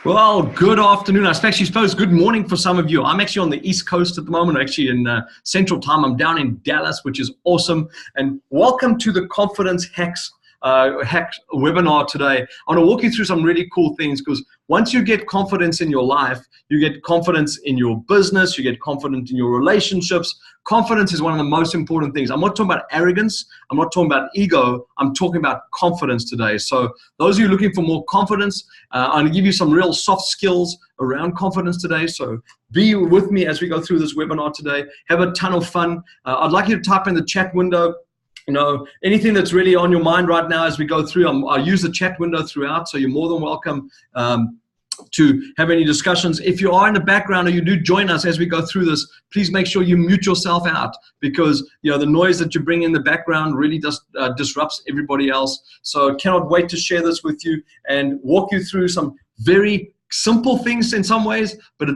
Well, good afternoon. I actually suppose good morning for some of you. I'm actually on the East Coast at the moment, actually in Central Time. I'm down in Dallas, which is awesome. And welcome to the Confidence Hacks webinar today. I want to walk you through some really cool things, because once you get confidence in your life, you get confidence in your business, you get confidence in your relationships. Confidence is one of the most important things. I'm not talking about arrogance. I'm not talking about ego. I'm talking about confidence today. So those of you looking for more confidence, I'm going to give you some real soft skills around confidence today. So be with me as we go through this webinar today. Have a ton of fun. I'd like you to type in the chat window, anything that's really on your mind right now as we go through. I'll use the chat window throughout, so you're more than welcome to have any discussions. If you are in the background or you do join us as we go through this, please make sure you mute yourself out, because the noise that you bring in the background really just disrupts everybody else. So cannot wait to share this with you and walk you through some very simple things in some ways, but on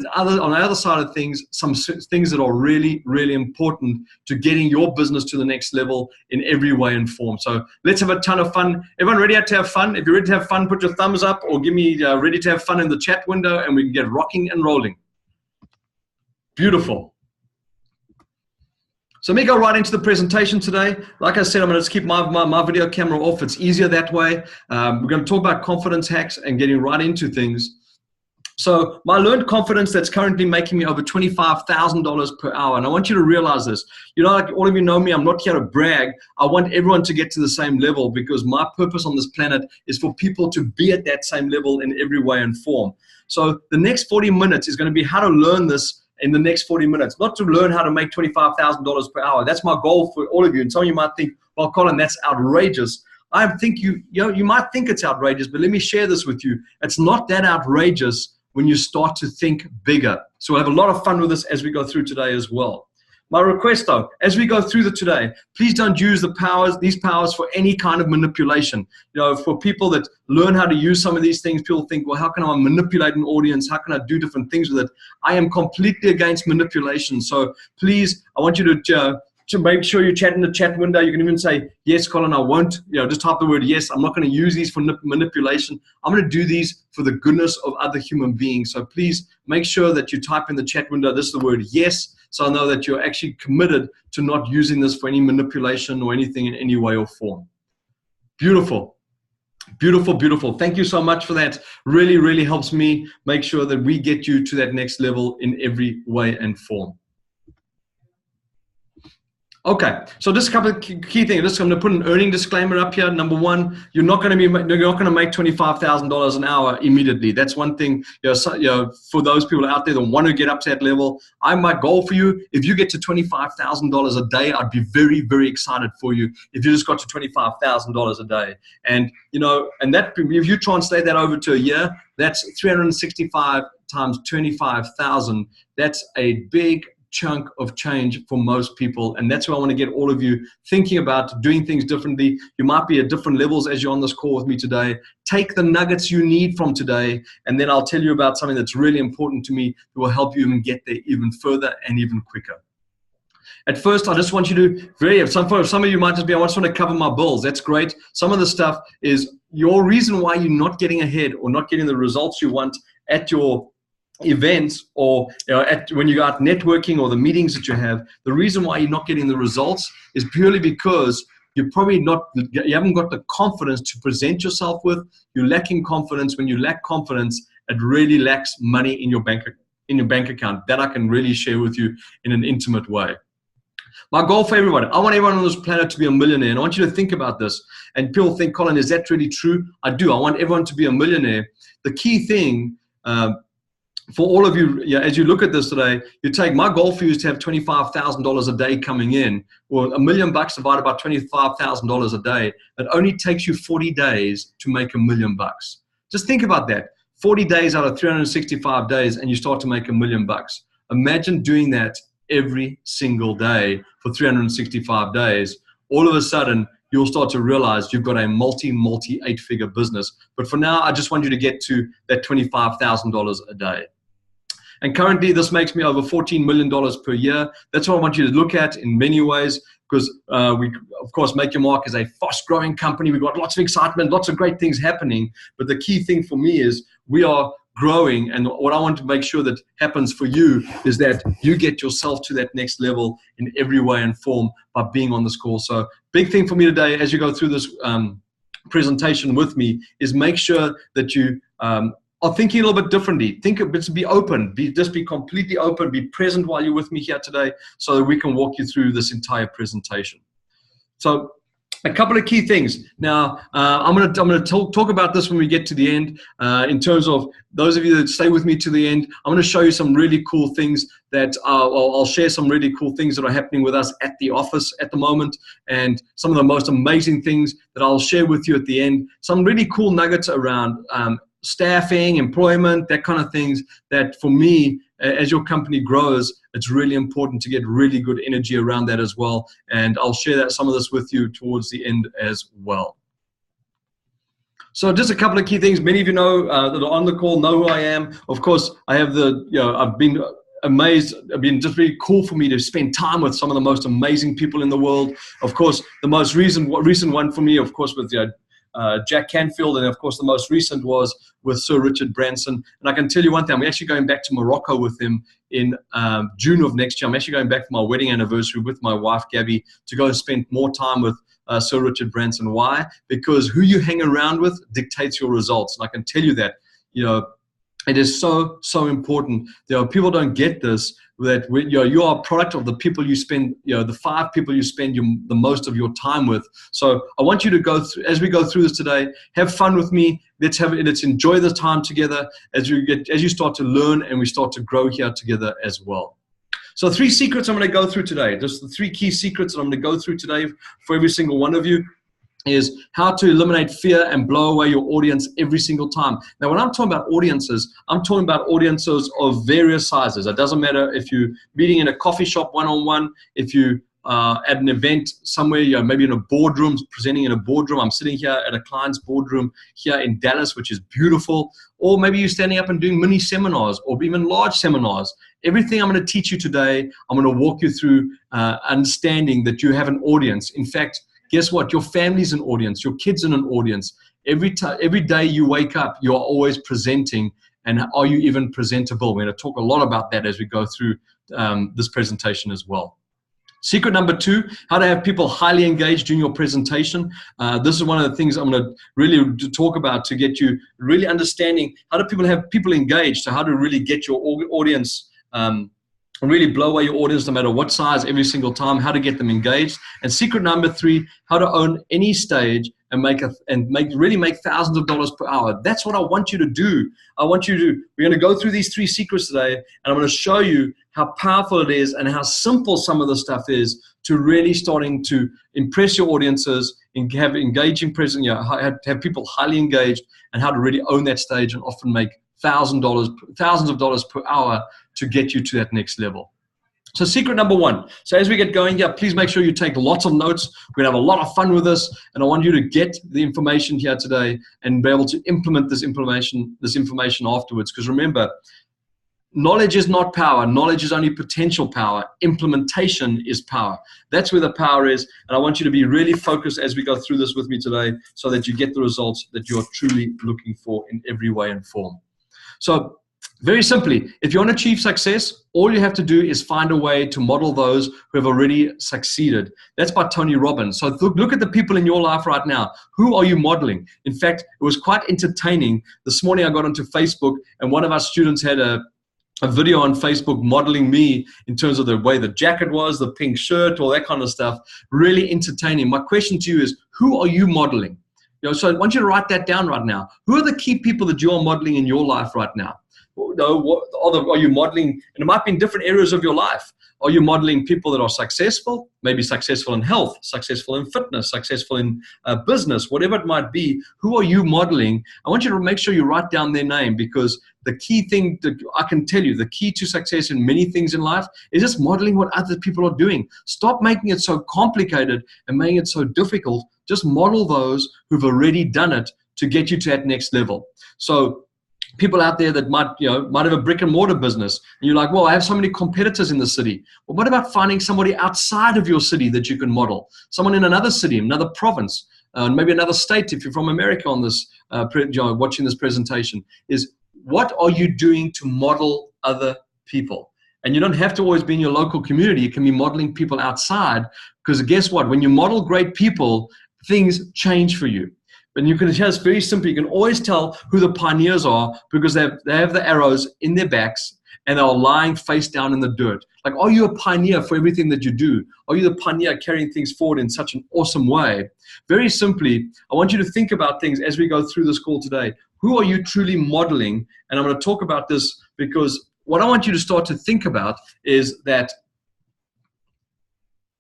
the other side of things, some things that are really, really important to getting your business to the next level in every way and form. So let's have a ton of fun. Everyone ready to have fun? If you're ready to have fun, put your thumbs up or give me ready to have fun in the chat window, and we can get rocking and rolling. Beautiful. So let me go right into the presentation today. Like I said, I'm going to keep my video camera off. It's easier that way. We're going to talk about confidence hacks and getting right into things. So my learned confidence that's currently making me over $25,000 per hour. And I want you to realize this. Like all of you know me, I'm not here to brag. I want everyone to get to the same level, because my purpose on this planet is for people to be at that same level in every way and form. So the next 40 minutes is going to be how to learn this in the next 40 minutes, not to learn how to make $25,000 per hour. That's my goal for all of you. And some of you might think, well, Colin, that's outrageous. I think you might think it's outrageous, but let me share this with you. It's not that outrageous when you start to think bigger. So we'll have a lot of fun with this as we go through today as well. My request though, as we go through today, please don't use these powers for any kind of manipulation. For people that learn how to use some of these things, people think, well, how can I manipulate an audience? How can I do different things with it? I am completely against manipulation. So please, I want you to make sure you chat in the chat window. You can even say, yes, Colin, I won't. Just type the word yes. I'm not going to use these for manipulation. I'm going to do these for the goodness of other human beings. So please make sure that you type in the chat window, this is the word yes, so I know that you're actually committed to not using this for any manipulation or anything in any way or form. Beautiful. Beautiful, beautiful. Thank you so much for that. Really, really helps me make sure that we get you to that next level in every way and form. Okay, so just a couple of key things. I'm going to put an earning disclaimer up here. Number one, you're not going to make $25,000 an hour immediately. That's one thing. For those people out there that want to get up to that level, my goal for you, if you get to $25,000 a day, I'd be very, very excited for you. If you just got to $25,000 a day, and that, if you translate that over to a year, that's 365 times 25,000. That's a big chunk of change for most people, and that's why I want to get all of you thinking about doing things differently. You might be at different levels as you're on this call with me today. Take the nuggets you need from today, and then I'll tell you about something that's really important to me that will help you even get there even further and even quicker. At first, I just want you to, some of you might just be, I just want to cover my bills. That's great. Some of the stuff is your reason why you're not getting ahead or not getting the results you want at your events, or when you go out networking, or the meetings that you have. The reason why you're not getting the results is purely because you haven't got the confidence to present yourself with. You're lacking confidence. When you lack confidence, it really lacks money in your bank account. That I can really share with you in an intimate way. My goal for everybody, I want everyone on this planet to be a millionaire, and I want you to think about this. And people think, Colin, is that really true? I do. I want everyone to be a millionaire. The key thing for all of you, as you look at this today, my goal for you is to have $25,000 a day coming in, or $1 million divided by $25,000 a day. It only takes you 40 days to make $1 million. Just think about that. 40 days out of 365 days, and you start to make $1 million. Imagine doing that every single day for 365 days. All of a sudden, you'll start to realize you've got a multi 8-figure business. But for now, I just want you to get to that $25,000 a day. And currently, this makes me over $14 million per year. That's what I want you to look at in many ways, because we, of course, Make Your Mark is a fast-growing company. We've got lots of excitement, lots of great things happening. But the key thing for me is we are growing. And what I want to make sure that happens for you is that you get yourself to that next level in every way and form by being on this call. So big thing for me today, as you go through this presentation with me, is make sure that you are thinking a little bit differently. Think a bit, to be open, just be completely open, be present while you're with me here today, so that we can walk you through this entire presentation. So a couple of key things. Now, I'm gonna talk about this when we get to the end. In terms of those of you that stay with me to the end, I'm gonna show you some really cool things that I'll share some really cool things that are happening with us at the office at the moment, and some of the most amazing things that I'll share with you at the end. Some really cool nuggets around staffing, employment, that kind of things that for me, as your company grows, it's really important to get really good energy around that as well. And I'll share some of this with you towards the end as well. So just a couple of key things. Many of you know that are on the call know who I am. Of course, I have I've been amazed. It's been just really cool for me to spend time with some of the most amazing people in the world. Of course, the most recent one for me, of course, with Jack Canfield, and of course the most recent was with Sir Richard Branson. And I can tell you one thing, I'm actually going back to Morocco with him in June of next year. I'm actually going back for my wedding anniversary with my wife Gabby to go and spend more time with Sir Richard Branson. Why? Because who you hang around with dictates your results. And I can tell you that, it is so, so important. People don't get this, that you are a product of the people you spend, the 5 people you spend the most of your time with. So I want you to go through, as we go through this today, have fun with me. Let's enjoy the time together as you start to learn and we start to grow here together as well. So 3 secrets I'm going to go through today. Just the 3 key secrets that I'm going to go through today for every single one of you is how to eliminate fear and blow away your audience every single time. Now, when I'm talking about audiences, I'm talking about audiences of various sizes. It doesn't matter if you're meeting in a coffee shop one-on-one, if you at an event somewhere, maybe in a boardroom, presenting in a boardroom. I'm sitting here at a client's boardroom here in Dallas, which is beautiful. Or maybe you're standing up and doing mini seminars or even large seminars. Everything I'm going to teach you today, I'm going to walk you through understanding that you have an audience. In fact, guess what? Your family's an audience. Your kids are an audience. Every day you wake up, you're always presenting. And are you even presentable? We're going to talk a lot about that as we go through this presentation as well. Secret number 2, how to have people highly engaged during your presentation. This is one of the things I'm going to really talk about to get you really understanding how do people have people engaged, so how to really get your audience really blow away your audience no matter what size every single time, how to get them engaged. And secret number 3, how to own any stage and really make thousands of dollars per hour. That's what I want you to do. We're going to go through these 3 secrets today, and I'm going to show you how powerful it is and how simple some of the stuff is to really starting to impress your audiences and have engaging presence, have people highly engaged, and how to really own that stage and often make thousands of dollars per hour to get you to that next level. So secret number 1. So as we get going here, please make sure you take lots of notes. We're going to have a lot of fun with this, and I want you to get the information here today and be able to implement this information afterwards. Because remember, knowledge is not power. Knowledge is only potential power. Implementation is power. That's where the power is, and I want you to be really focused as we go through this with me today so that you get the results that you're truly looking for in every way and form. So very simply, if you want to achieve success, all you have to do is find a way to model those who have already succeeded. That's by Tony Robbins. So look at the people in your life right now. Who are you modeling? In fact, it was quite entertaining. This morning I got onto Facebook, and one of our students had a video on Facebook modeling me in terms of the way the jacket was, the pink shirt, all that kind of stuff. Really entertaining. My question to you is, who are you modeling? So I want you to write that down right now. Who are the key people that you are modeling in your life right now? Are you modeling, and it might be in different areas of your life. Are you modeling people that are successful, maybe successful in health, successful in fitness, successful in business, whatever it might be? Who are you modeling? I want you to make sure you write down their name, because the key thing that I can tell you, the key to success in many things in life is just modeling what other people are doing. Stop making it so complicated and making it so difficult. Just model those who've already done it to get you to that next level. So people out there that might have a brick and mortar business, and you're like, well, I have so many competitors in the city. Well, what about finding somebody outside of your city that you can model? Someone in another city, another province, maybe another state if you're from America on this, watching this presentation, is what are you doing to model other people? And you don't have to always be in your local community. You can be modeling people outside, because guess what? When you model great people, things change for you. And you can just very simply, you can always tell who the pioneers are because they have the arrows in their backs and they're lying face down in the dirt. Like, are you a pioneer for everything that you do? Are you the pioneer carrying things forward in such an awesome way? Very simply, I want you to think about things as we go through this call today. Who are you truly modeling? And I'm going to talk about this because what I want you to start to think about is that,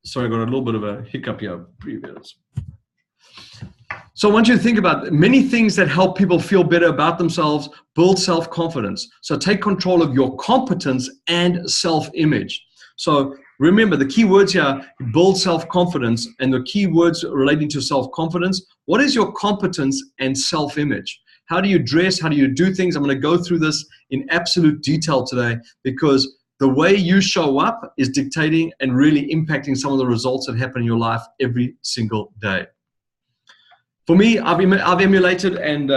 sorry, I got a little bit of a hiccup here. Previous. So I want you to think about many things that help people feel better about themselves, build self-confidence. So take control of your competence and self-image. So remember the key words here, build self-confidence, and the key words relating to self-confidence. What is your competence and self-image? How do you dress? How do you do things? I'm going to go through this in absolute detail today because the way you show up is dictating and really impacting some of the results that happen in your life every single day. For me, I've emulated and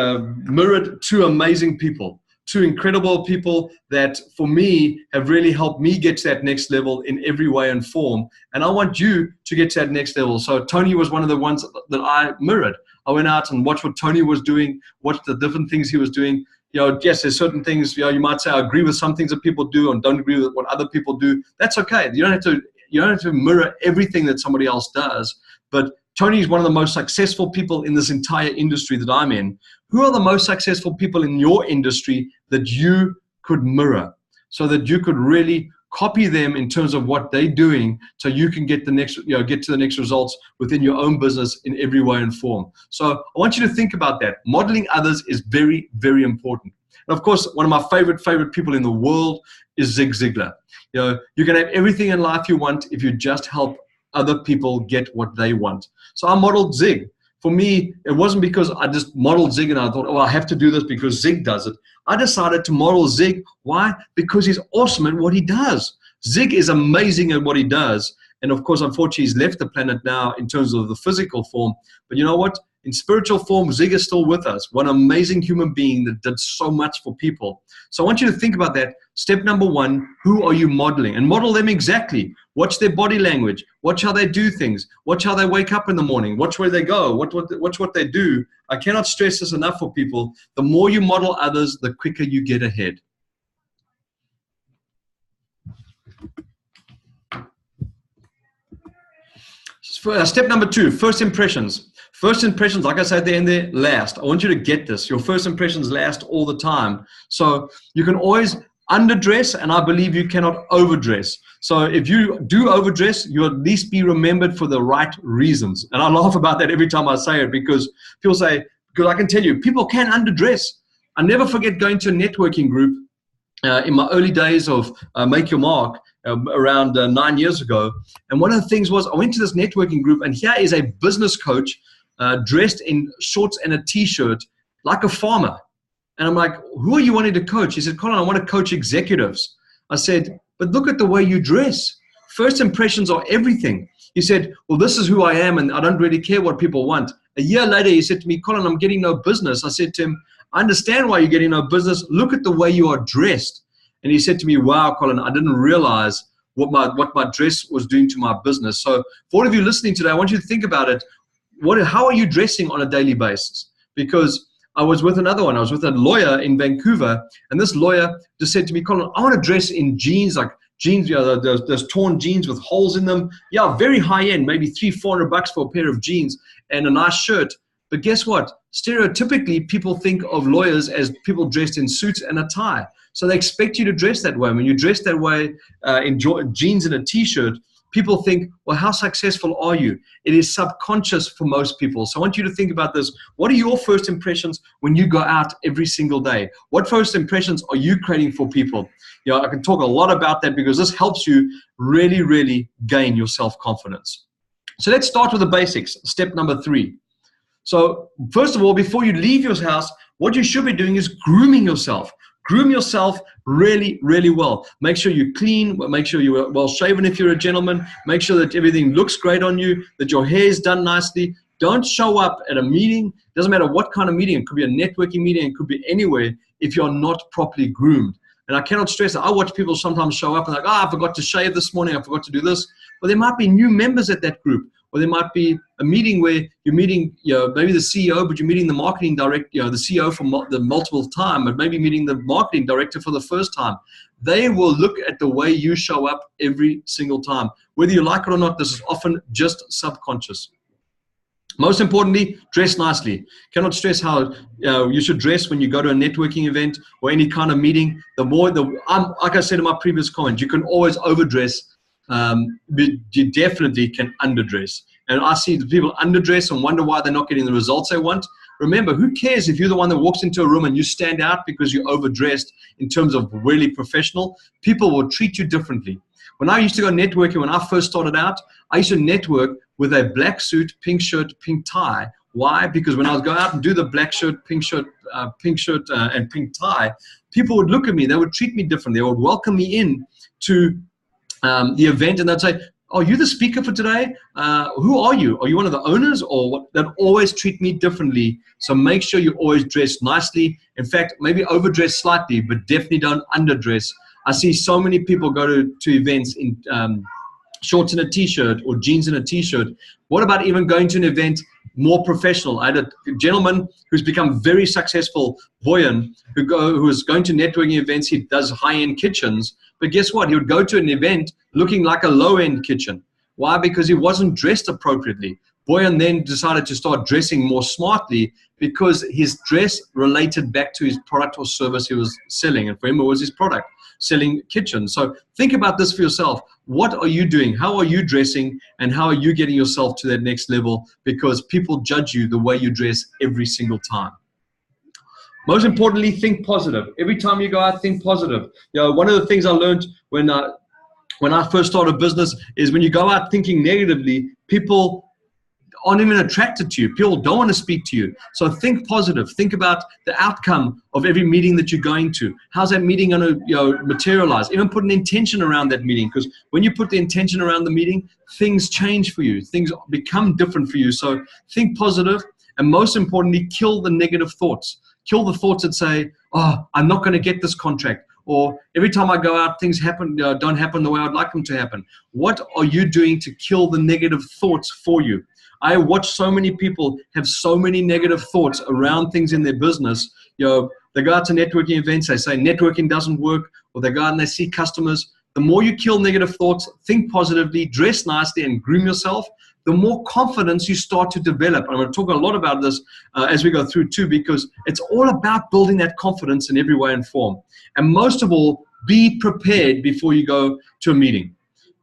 mirrored two amazing people, two incredible people that for me have really helped me get to that next level in every way and form. And I want you to get to that next level. So Tony was one of the ones that I mirrored. I went out and watched what Tony was doing, watched the different things he was doing. You know, yes, there's certain things, you know, you might say I agree with some things that people do and don't agree with what other people do. That's okay. You don't have to mirror everything that somebody else does. But Tony is one of the most successful people in this entire industry that I'm in. Who are the most successful people in your industry that you could mirror so that you could really copy them in terms of what they're doing so you can get the next, get to the next results within your own business in every way and form. So I want you to think about that. Modeling others is very, very important. And of course, one of my favorite people in the world is Zig Ziglar. You know, you can have everything in life you want if you just help other people get what they want. So I modeled Zig. For me, it wasn't because I just modeled Zig and I thought, oh, I have to do this because Zig does it. I decided to model Zig. Why? Because he's awesome at what he does. Zig is amazing at what he does. And of course, unfortunately, he's left the planet now in terms of the physical form. But you know what? In spiritual form, Zig is still with us. What an amazing human being that did so much for people. So I want you to think about that. Step number one, who are you modeling? And model them exactly. Watch their body language. Watch how they do things. Watch how they wake up in the morning. Watch where they go. Watch what they do. I cannot stress this enough for people. The more you model others, the quicker you get ahead. Step number two, first impressions. First impressions, like I said, they're in there last. I want you to get this. Your first impressions last all the time. So you can always underdress, and I believe you cannot overdress. So if you do overdress, you'll at least be remembered for the right reasons. And I laugh about that every time I say it because people say, because I can tell you, people can underdress. I never forget going to a networking group in my early days of Make Your Mark around 9 years ago. And one of the things was I went to this networking group, and here is a business coach dressed in shorts and a t-shirt like a farmer. And I'm like, who are you wanting to coach? He said, Colin, I want to coach executives. I said, but look at the way you dress. First impressions are everything. He said, well, this is who I am, and I don't really care what people want. A year later, he said to me, Colin, I'm getting no business. I said to him, I understand why you're getting no business. Look at the way you are dressed. And he said to me, wow, Colin, I didn't realize what my dress was doing to my business. So for all of you listening today, I want you to think about it. How are you dressing on a daily basis? Because I was with another one. I was with a lawyer in Vancouver, and this lawyer just said to me, Colin, I want to dress in jeans, like jeans, those torn jeans with holes in them. Yeah, very high end, maybe $300-400 for a pair of jeans and a nice shirt. But guess what? Stereotypically, people think of lawyers as people dressed in suits and a tie. So they expect you to dress that way. When you dress that way in jeans and a t-shirt, people think, well, how successful are you? It is subconscious for most people. So I want you to think about this. What are your first impressions when you go out every single day? What first impressions are you creating for people? You know, I can talk a lot about that because this helps you really, really gain your self-confidence. So let's start with the basics. Step number 3. So first of all, before you leave your house, what you should be doing is grooming yourself. Groom yourself really, really well. Make sure you're clean. Make sure you're well shaven if you're a gentleman. Make sure that everything looks great on you, that your hair is done nicely. Don't show up at a meeting. Doesn't matter what kind of meeting. It could be a networking meeting. It could be anywhere if you're not properly groomed. And I cannot stress that. I watch people sometimes show up and like, I forgot to shave this morning. I forgot to do this. Well, there might be new members at that group. Or there might be a meeting where you're meeting, maybe the CEO, but you're meeting the marketing director, the CEO for the multiple time, but maybe meeting the marketing director for the first time. They will look at the way you show up every single time. Whether you like it or not, this is often just subconscious. Most importantly, dress nicely. Cannot stress how you should dress when you go to a networking event or any kind of meeting. Like I said in my previous comment, you can always overdress. But you definitely can underdress. And I see the people underdress and wonder why they're not getting the results they want. Remember, who cares if you're the one that walks into a room and you stand out because you're overdressed in terms of really professional? People will treat you differently. When I used to go networking, when I first started out, I used to network with a black suit, pink shirt, pink tie. Why? Because when I would go out and do the black shirt, pink shirt, and pink tie, people would look at me. They would treat me different. They would welcome me in to the event, and they'd say, "Are you the speaker for today? Who are you? Are you one of the owners?" Or what? They'd always treat me differently. So make sure you always dress nicely. In fact, maybe overdress slightly, but definitely don't underdress. I see so many people go to events in shorts and a t-shirt or jeans and a t-shirt. What about even going to an event more professional? I had a gentleman who's become very successful, Boyan, who was going to networking events. He does high-end kitchens. But guess what? He would go to an event looking like a low-end kitchen. Why? Because he wasn't dressed appropriately. Boyan then decided to start dressing more smartly because his dress related back to his product or service he was selling. And for him, it was his product, selling kitchens. So think about this for yourself. What are you doing? How are you dressing? And how are you getting yourself to that next level? Because people judge you the way you dress every single time. Most importantly, think positive. Every time you go out, think positive. One of the things I learned when I first started a business is when you go out thinking negatively, people aren't even attracted to you. People don't want to speak to you. So think positive. Think about the outcome of every meeting that you're going to. How's that meeting going to materialize? Even put an intention around that meeting, because when you put the intention around the meeting, things change for you. Things become different for you. So think positive, and most importantly, kill the negative thoughts. Kill the thoughts that say, "Oh, I'm not going to get this contract," or "Every time I go out, things don't happen the way I'd like them to happen." What are you doing to kill the negative thoughts for you? I watch so many people have so many negative thoughts around things in their business. They go out to networking events, they say networking doesn't work, or they go out and they see customers. The more you kill negative thoughts, think positively, dress nicely, and groom yourself, the more confidence you start to develop. And I'm going to talk a lot about this as we go through too, because it's all about building that confidence in every way and form. And most of all, be prepared before you go to a meeting.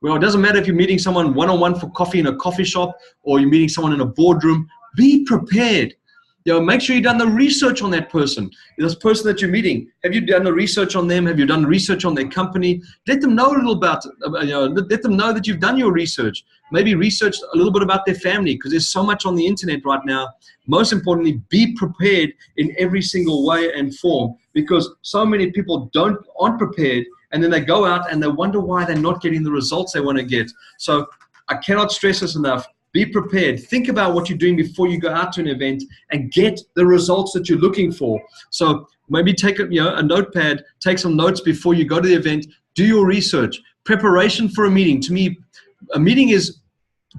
Well, it doesn't matter if you're meeting someone one-on-one for coffee in a coffee shop or you're meeting someone in a boardroom. Be prepared. Make sure you've done the research on that person. This person that you're meeting, have you done the research on them? Have you done the research on their company? Let them know a little about, let them know that you've done your research. Maybe research a little bit about their family, because there's so much on the internet right now. Most importantly, be prepared in every single way and form, because so many people aren't prepared, and then they go out and they wonder why they're not getting the results they want to get. So I cannot stress this enough. Be prepared. Think about what you're doing before you go out to an event and get the results that you're looking for. So maybe take a notepad, take some notes before you go to the event. Do your research. Preparation for a meeting. To me, a meeting is,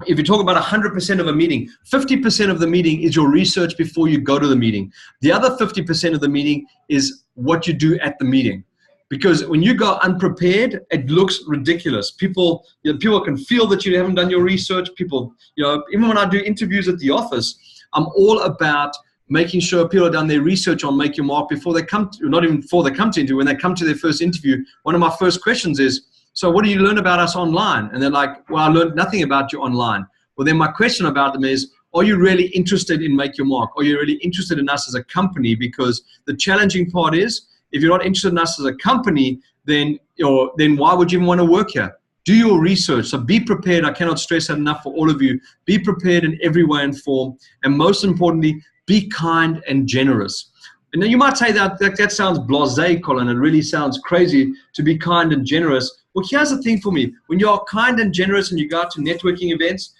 if you talk about 100% of a meeting, 50% of the meeting is your research before you go to the meeting. The other 50% of the meeting is what you do at the meeting. Because when you go unprepared, it looks ridiculous. People can feel that you haven't done your research. People, even when I do interviews at the office, I'm all about making sure people have done their research on Make Your Mark before they come to, not even before they come to interview, when they come to their first interview. One of my first questions is, "So what do you learn about us online?" And they're like, "Well, I learned nothing about you online." Well, then my question about them is, are you really interested in Make Your Mark? Are you really interested in us as a company? Because the challenging part is, if you're not interested in us as a company, then why would you even want to work here? Do your research. So be prepared. I cannot stress that enough for all of you. Be prepared in every way and form. And most importantly, be kind and generous. And now you might say that sounds blasé, Colin. It really sounds crazy to be kind and generous. Well, here's the thing for me. When you are kind and generous and you go out to networking events,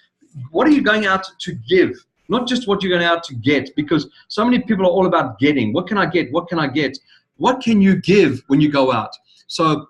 what are you going out to give? not just what you're going out to get, because so many people are all about getting. What can I get? What can I get? What can you give when you go out? So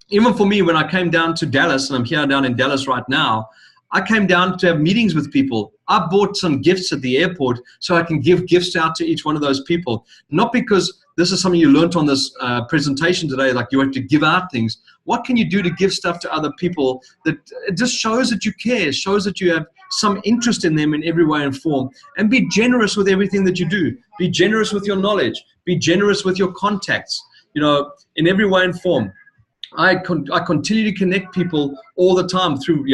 even for me, when I came down to Dallas, and I'm here down in Dallas right now, I came down to have meetings with people. I bought some gifts at the airport so I can give gifts out to each one of those people. Not because this is something you learned on this presentation today, like you have to give out things. What can you do to give stuff to other people that it just shows that you care, shows that you have some interest in them in every way and form? And be generous with everything that you do. Be generous with your knowledge. Be generous with your contacts, in every way and form. I continue to connect people all the time through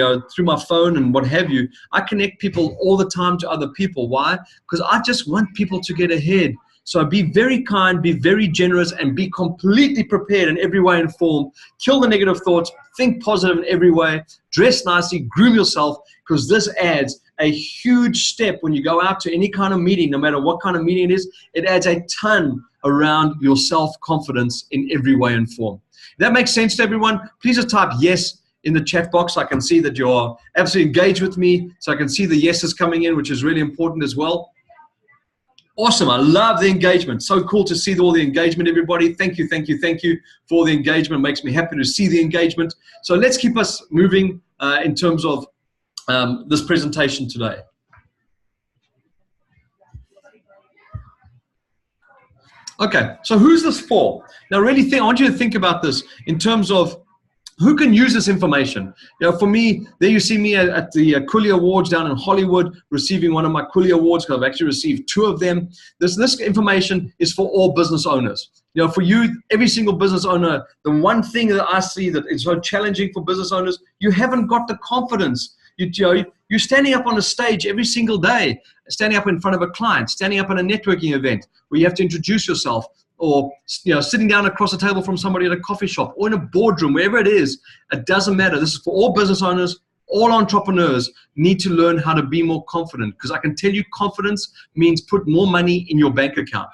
my phone and what have you. I connect people all the time to other people. Why? Because I just want people to get ahead. So be very kind, be very generous, and be completely prepared in every way and form. Kill the negative thoughts, think positive in every way, dress nicely, groom yourself, because this adds a huge step when you go out to any kind of meeting, no matter what kind of meeting it is. It adds a ton around your self-confidence in every way and form. If that makes sense to everyone, please just type yes in the chat box. I can see that you're absolutely engaged with me, so I can see the yeses coming in, which is really important as well. Awesome. I love the engagement. So cool to see all the engagement, everybody. Thank you, thank you, thank you for the engagement. It makes me happy to see the engagement. So let's keep us moving in terms of this presentation today. Okay, so who's this for? Now, really I want you to think about this in terms of who can use this information. For me, there you see me at the Cooley Awards down in Hollywood, receiving one of my Cooley Awards, because I've actually received 2 of them. This information is for all business owners. For you, every single business owner, the one thing that I see that is so challenging for business owners, you haven't got the confidence. You're standing up on a stage every single day, standing up in front of a client, standing up at a networking event where you have to introduce yourself, or sitting down across the table from somebody at a coffee shop or in a boardroom, wherever it is. It doesn't matter. This is for all business owners. All entrepreneurs need to learn how to be more confident, because I can tell you confidence means put more money in your bank account.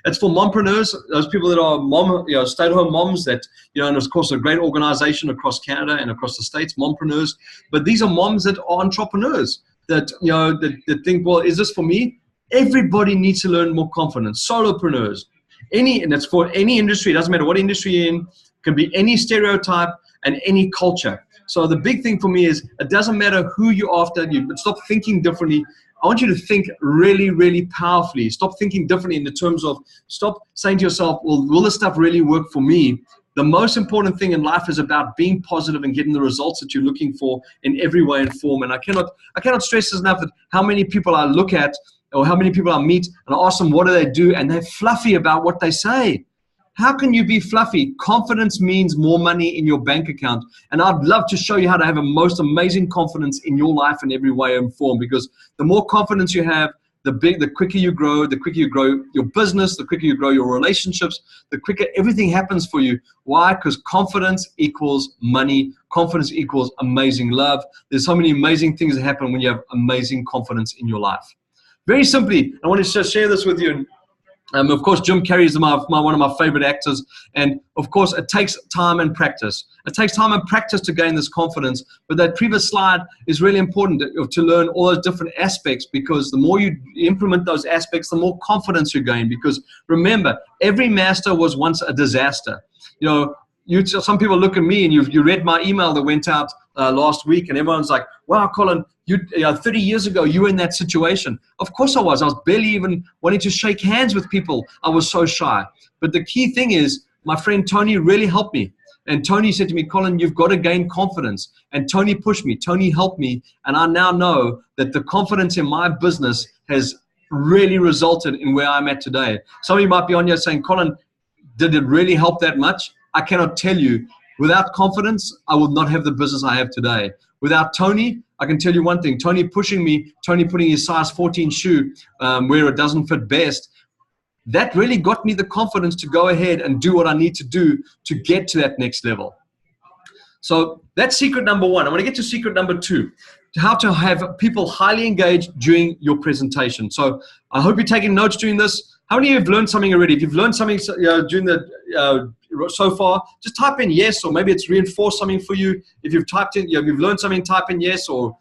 It's for mompreneurs, those people that are stay-at-home moms that, and of course a great organization across Canada and across the States, mompreneurs. But these are moms that are entrepreneurs that, that think, well, is this for me? Everybody needs to learn more confidence. Solopreneurs, and that's for any industry. It doesn't matter what industry you're in, can be any stereotype and any culture. So the big thing for me is it doesn't matter who you're after, but stop thinking differently. I want you to think really, really powerfully. Stop thinking differently in the terms of, stop saying to yourself, well, will this stuff really work for me? The most important thing in life is about being positive and getting the results that you're looking for in every way and form. And I cannot stress this enough that how many people I look at or how many people I meet and I ask them, what do they do? And they're fluffy about what they say. How can you be fluffy? Confidence means more money in your bank account. And I'd love to show you how to have a most amazing confidence in your life in every way and form, because the more confidence you have, the quicker you grow your business, the quicker you grow your relationships, the quicker everything happens for you. Why? Because confidence equals money. Confidence equals amazing love. There's so many amazing things that happen when you have amazing confidence in your life. Very simply, I want to share this with you. Of course, Jim Carrey is one of my favorite actors. And of course, it takes time and practice. It takes time and practice to gain this confidence. But that previous slide is really important to learn all those different aspects, because the more you implement those aspects, the more confidence you gain. Because remember, every master was once a disaster. Some people look at me, and you read my email that went out last week, and everyone's like, wow, Colin, 30 years ago, you were in that situation. Of course I was. I was barely even wanting to shake hands with people. I was so shy. But the key thing is, my friend Tony really helped me. And Tony said to me, Colin, you've got to gain confidence. And Tony pushed me. Tony helped me. And I now know that the confidence in my business has really resulted in where I'm at today. Some of you might be on here saying, Colin, did it really help that much? I cannot tell you. Without confidence, I would not have the business I have today. Without Tony, I can tell you one thing. Tony pushing me, Tony putting his size 14 shoe where it doesn't fit best, that really got me the confidence to go ahead and do what I need to do to get to that next level. So that's secret number 1. I want to get to secret number 2, how to have people highly engaged during your presentation. So I hope you're taking notes during this. How many of you have learned something already? If you've learned something during the so far, just type in yes, or maybe it's reinforced something for you. If you've typed in, you've learned something, type in yes, or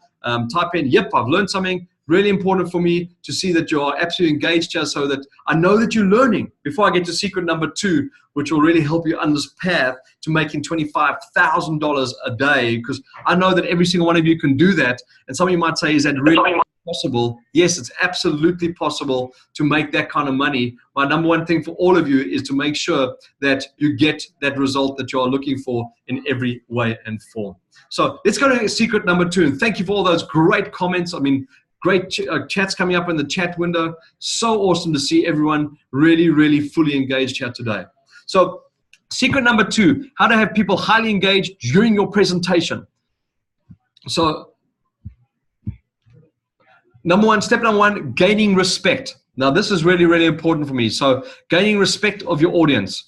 type in yep, I've learned something. really important for me to see that you are absolutely engaged here, so that I know that you're learning. Before I get to secret number 2, which will really help you on this path to making $25,000 a day, because I know that every single one of you can do that. And some of you might say, is that really possible? Yes, it's absolutely possible to make that kind of money. My number one thing for all of you is to make sure that you get that result that you are looking for in every way and form. So let's go to secret number 2. And thank you for all those great comments. I mean, great chats coming up in the chat window. So awesome to see everyone really, really fully engaged here today. So secret number 2, how to have people highly engaged during your presentation. So step number one, gaining respect. Now this is really, really important for me. So gaining respect of your audience.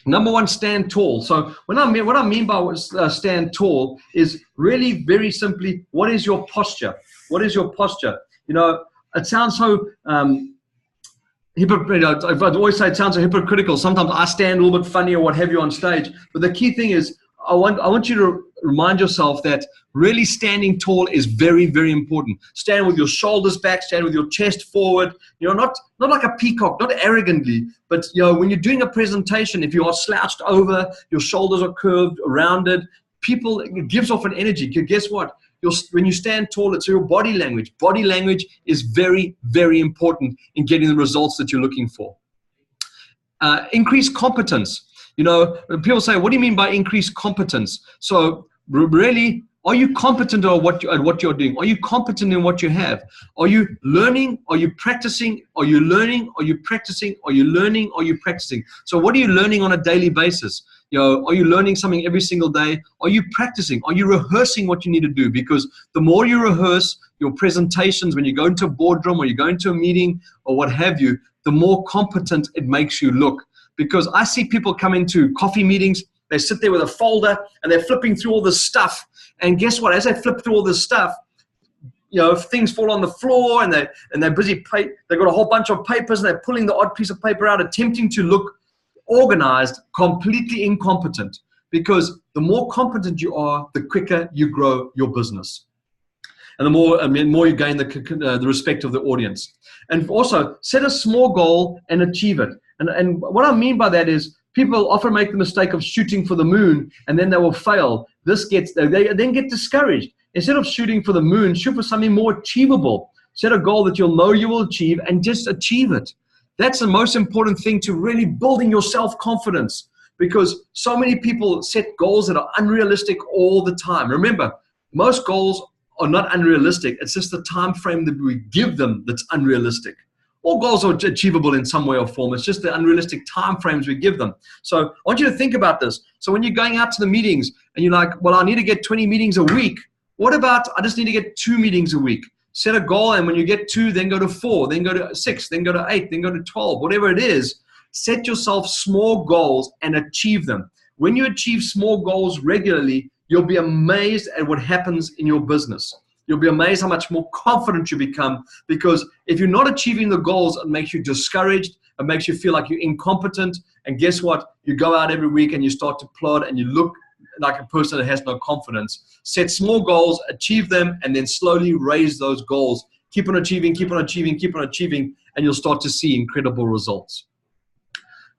Number 1, stand tall. So what I mean by stand tall is really very simply, what is your posture? What is your posture? You know, it sounds so I'd always say it sounds so hypocritical. Sometimes I stand a little bit funny or what have you on stage. But the key thing is, I want you to remind yourself that really standing tall is very, very important. Stand with your shoulders back, stand with your chest forward. You know, not like a peacock, not arrogantly, but you know, when you're doing a presentation, if you are slouched over, your shoulders are curved, rounded, it gives off an energy. Guess what? When you stand tall, it's your body language. Body language is very, very important in getting the results that you're looking for. Increased competence. You know, people say, what do you mean by increased competence? So really, are you competent at what you're doing? Are you competent in what you have? Are you learning? Are you practicing? Are you learning? Are you practicing? Are you learning? Are you practicing? So what are you learning on a daily basis? You know, are you learning something every single day? Are you practicing? Are you rehearsing what you need to do? Because the more you rehearse your presentations, when you go into a boardroom or you go into a meeting or what have you, the more competent it makes you look. Because I see people come into coffee meetings, they sit there with a folder and they're flipping through all this stuff. And guess what? As they flip through all this stuff, you know, things fall on the floor and they're busy. They've got a whole bunch of papers and they're pulling the odd piece of paper out, attempting to look organized, completely incompetent. Because the more competent you are, the quicker you grow your business. And the more you gain the respect of the audience. And also, set a small goal and achieve it. And what I mean by that is, people often make the mistake of shooting for the moon and then they will fail. They then get discouraged. Instead of shooting for the moon, shoot for something more achievable. Set a goal that you'll know you will achieve and just achieve it. That's the most important thing to really building your self-confidence, because so many people set goals that are unrealistic all the time. Remember, most goals are not unrealistic. It's just the time frame that we give them that's unrealistic. All goals are achievable in some way or form. It's just the unrealistic time frames we give them. So I want you to think about this. So when you're going out to the meetings and you're like, well, I need to get 20 meetings a week. What about I just need to get 2 meetings a week? Set a goal, and when you get 2, then go to 4, then go to 6, then go to 8, then go to 12, whatever it is. Set yourself small goals and achieve them. When you achieve small goals regularly, you'll be amazed at what happens in your business. You'll be amazed how much more confident you become, because if you're not achieving the goals, it makes you discouraged. It makes you feel like you're incompetent. And guess what? You go out every week and you start to plod and you look like a person that has no confidence. Set small goals, achieve them, and then slowly raise those goals. Keep on achieving, keep on achieving, keep on achieving, and you'll start to see incredible results.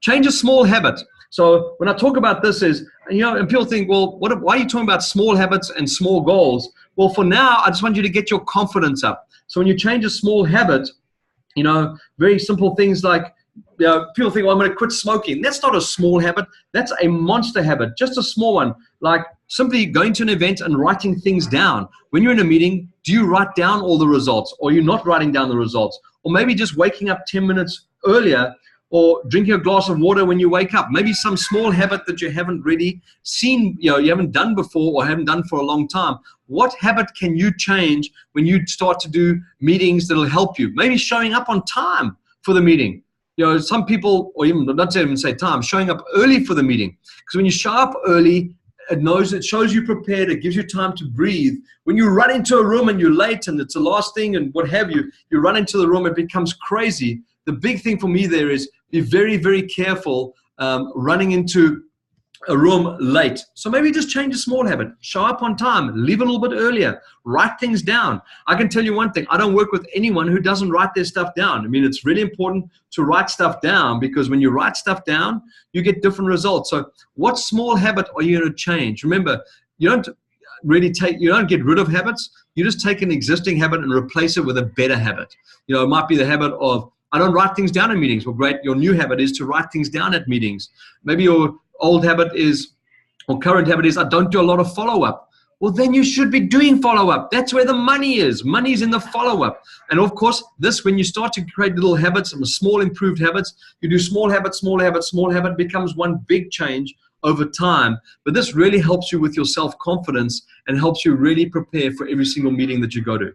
Change a small habit. So when I talk about this is, you know, and people think, well, why are you talking about small habits and small goals? Well, for now, I just want you to get your confidence up. So when you change a small habit, you know, very simple things like, you know, people think, well, I'm going to quit smoking. That's not a small habit. That's a monster habit, just a small one. Like simply going to an event and writing things down. When you're in a meeting, do you write down all the results, or you're not writing down the results? Or maybe just waking up 10 minutes earlier, or drinking a glass of water when you wake up. Maybe some small habit that you haven't really seen, you know, you haven't done before or haven't done for a long time. What habit can you change when you start to do meetings that'll help you? Maybe showing up on time for the meeting. You know, some people, or even not even say time, showing up early for the meeting. Because when you show up early, it shows you prepared. It gives you time to breathe. When you run into a room and you're late and it's the last thing and what have you, you run into the room, it becomes crazy. The big thing for me there is be very, very careful running into a room late. So maybe just change a small habit. Show up on time. Leave a little bit earlier. Write things down. I can tell you one thing. I don't work with anyone who doesn't write their stuff down. I mean, it's really important to write stuff down, because when you write stuff down, you get different results. So what small habit are you going to change? Remember, you don't get rid of habits. You just take an existing habit and replace it with a better habit. It might be the habit of, I don't write things down in meetings. Well, great. Your new habit is to write things down at meetings. Maybe your old habit is, or current habit is, I don't do a lot of follow-up. Well, then you should be doing follow-up. That's where the money is. Money is in the follow-up. And of course, when you start to create little habits, small improved habits, you do small habit, small habit, small habit, becomes one big change over time. But this really helps you with your self-confidence and helps you really prepare for every single meeting that you go to.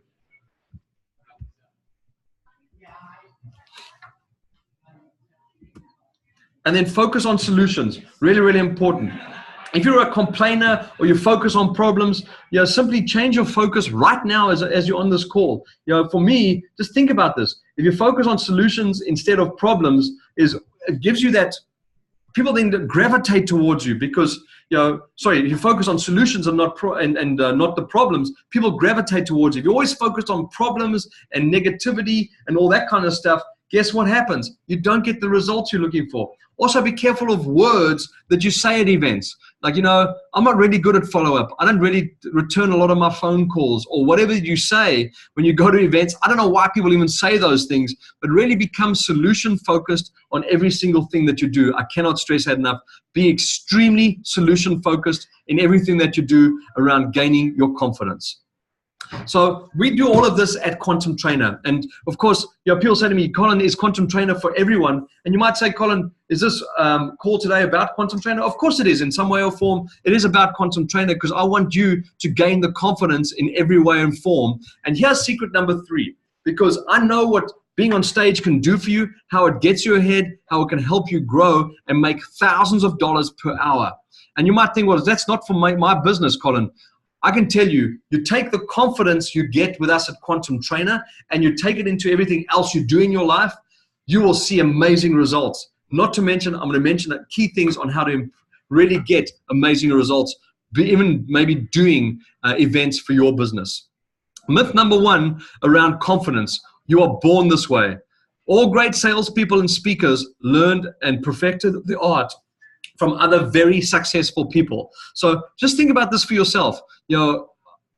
And then focus on solutions. Really, really important. If you're a complainer or you focus on problems, simply change your focus right now as you're on this call. For me, just think about this. If you focus on solutions instead of problems, it gives you that people then gravitate towards you, because if you focus on solutions and not not the problems, people gravitate towards you. If you're always focused on problems and negativity and all that kind of stuff, guess what happens? You don't get the results you're looking for. Also, be careful of words that you say at events. Like, I'm not really good at follow-up. I don't really return a lot of my phone calls, or whatever you say when you go to events. I don't know why people even say those things, but really become solution-focused on every single thing that you do. I cannot stress that enough. Be extremely solution-focused in everything that you do around gaining your confidence. So we do all of this at Quantum Trainer. And of course, people say to me, Colin, is Quantum Trainer for everyone? And you might say, Colin, is this call today about Quantum Trainer? Of course it is. In some way or form, it is about Quantum Trainer, because I want you to gain the confidence in every way and form. And here's secret number 3, because I know what being on stage can do for you, how it gets you ahead, how it can help you grow and make thousands of dollars per hour. And you might think, well, that's not for my business, Colin. I can tell you, you take the confidence you get with us at Quantum Trainer and you take it into everything else you do in your life, you will see amazing results. Not to mention, I'm going to mention key things on how to really get amazing results, even maybe doing events for your business. Myth number 1 around confidence. You are born this way. All great salespeople and speakers learned and perfected the art from other very successful people. So just think about this for yourself. You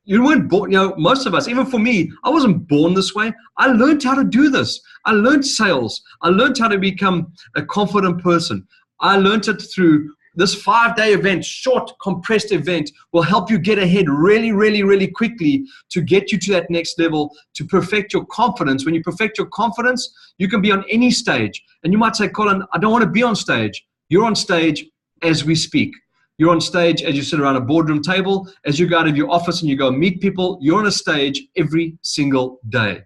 weren't born, most of us, even for me, I wasn't born this way. I learned how to do this. I learned sales. I learned how to become a confident person. I learned it through this 5-day event. Short, compressed event will help you get ahead really, really, really quickly to get you to that next level, to perfect your confidence. When you perfect your confidence, you can be on any stage. And you might say, Colin, I don't want to be on stage. You're on stage as we speak. You're on stage as you sit around a boardroom table, as you go out of your office and you go meet people. You're on a stage every single day.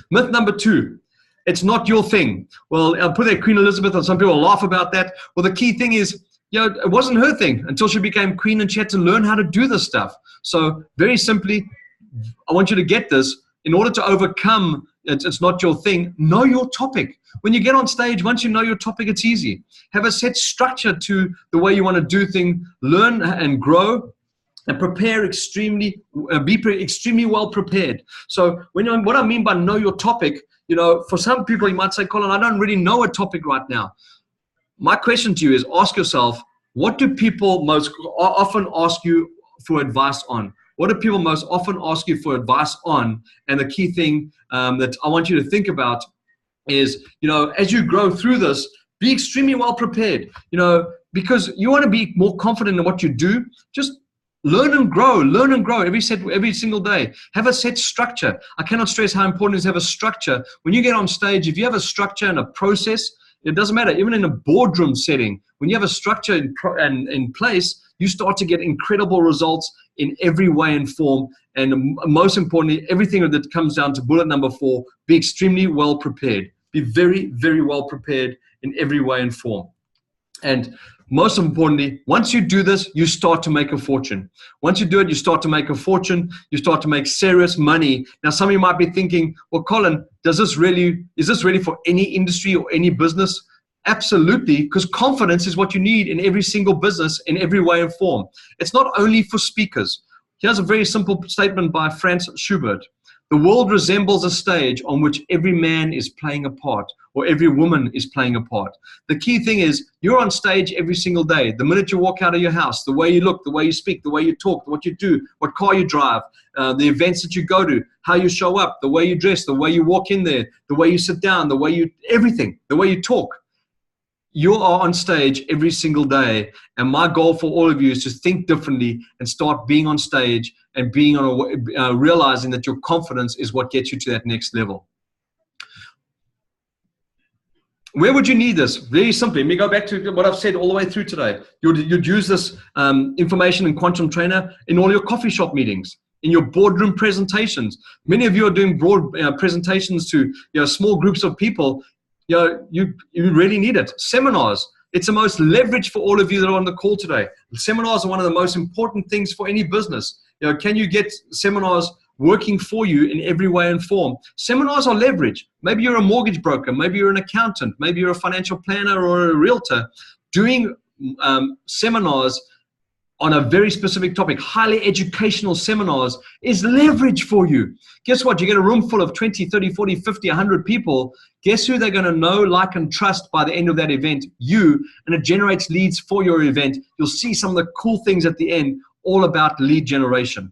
Myth number 2, it's not your thing. Well, I'll put there Queen Elizabeth, and some people laugh about that. Well, the key thing is, it wasn't her thing until she became queen and she had to learn how to do this stuff. So very simply, I want you to get this. In order to overcome it's not your thing, know your topic. When you get on stage, once you know your topic, it's easy. Have a set structure to the way you want to do things. Learn and grow and prepare extremely, be extremely well prepared. So what I mean by know your topic, for some people you might say, Colin, I don't really know a topic right now. My question to you is, ask yourself, what do people most often ask you for advice on? What do people most often ask you for advice on? And the key thing that I want you to think about is, as you grow through this, be extremely well prepared, because you want to be more confident in what you do. Just learn and grow every single day. Have a set structure. I cannot stress how important it is to have a structure. When you get on stage, if you have a structure and a process, it doesn't matter. Even in a boardroom setting, when you have a structure in place, you start to get incredible results in every way and form. And most importantly, everything that comes down to bullet number 4, be extremely well prepared. Be very, very well prepared in every way and form. And most importantly, once you do this, you start to make a fortune. Once you do it, you start to make a fortune. You start to make serious money. Now, some of you might be thinking, well, Colin, is this really for any industry or any business? Absolutely, because confidence is what you need in every single business, in every way and form. It's not only for speakers. Here's a very simple statement by Franz Schubert. The world resembles a stage on which every man is playing a part, or every woman is playing a part. The key thing is you're on stage every single day. The minute you walk out of your house, the way you look, the way you speak, the way you talk, what you do, what car you drive, the events that you go to, how you show up, the way you dress, the way you walk in there, the way you sit down, the way you, everything, the way you talk. You are on stage every single day, and my goal for all of you is to think differently and start being on stage and being on realizing that your confidence is what gets you to that next level. Where would you need this? Very simply. Let me go back to what I've said all the way through today. You'd use this information in Quantum Trainer in all your coffee shop meetings, in your boardroom presentations. Many of you are doing broad presentations to small groups of people. You really need it. Seminars. It's the most leverage for all of you that are on the call today. Seminars are one of the most important things for any business. Can you get seminars working for you in every way and form? Seminars are leverage. Maybe you're a mortgage broker. Maybe you're an accountant. Maybe you're a financial planner or a realtor. Doing seminars on a very specific topic, highly educational seminars, is leverage for you. Guess what? You get a room full of 20, 30, 40, 50, 100 people. Guess who they're going to know, like, and trust by the end of that event? You. And it generates leads for your event. You'll see some of the cool things at the end, all about lead generation.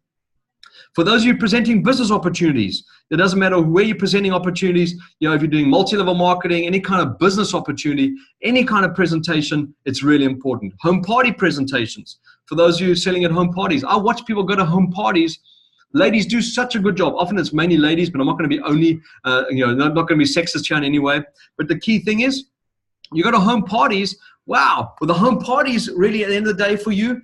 For those of you presenting business opportunities, it doesn't matter where you're presenting opportunities. If you're doing multi-level marketing, any kind of business opportunity, any kind of presentation, it's really important. Home party presentations. For those of you selling at home parties, I watch people go to home parties. Ladies do such a good job. Often it's mainly ladies, but I'm not going to be only, not going to be sexist here in any way. But the key thing is, you go to home parties. Wow, well, the home parties really at the end of the day for you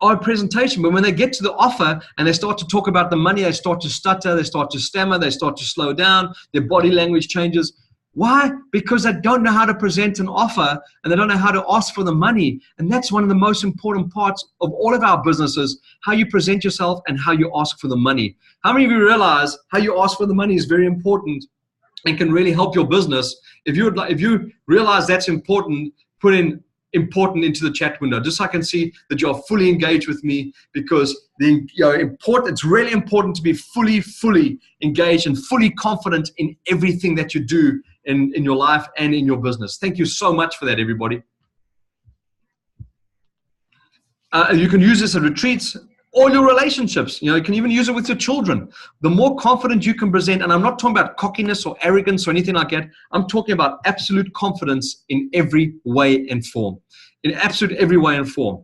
are a presentation. But when they get to the offer and they start to talk about the money, they start to stutter, they start to stammer, they start to slow down, their body language changes. Why? Because they don't know how to present an offer and they don't know how to ask for the money. And that's one of the most important parts of all of our businesses, how you present yourself and how you ask for the money. How many of you realize how you ask for the money is very important and can really help your business? If you realize that's important, put in important into the chat window, just so I can see that you're fully engaged with me, because it's really important to be fully engaged and fully confident in everything that you do in your life and in your business. Thank you so much for that, everybody. You can use this at retreats, all your relationships. You can even use it with your children. The more confident you can present, and I'm not talking about cockiness or arrogance or anything like that. I'm talking about absolute confidence in every way and form. In absolute every way and form.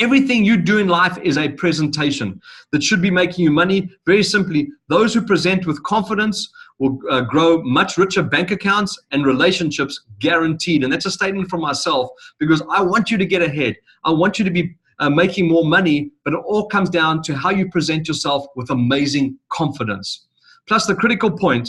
Everything you do in life is a presentation that should be making you money. Very simply, those who present with confidence will grow much richer bank accounts and relationships, guaranteed. And that's a statement from myself, because I want you to get ahead. I want you to be making more money, but it all comes down to how you present yourself with amazing confidence. Plus the critical point,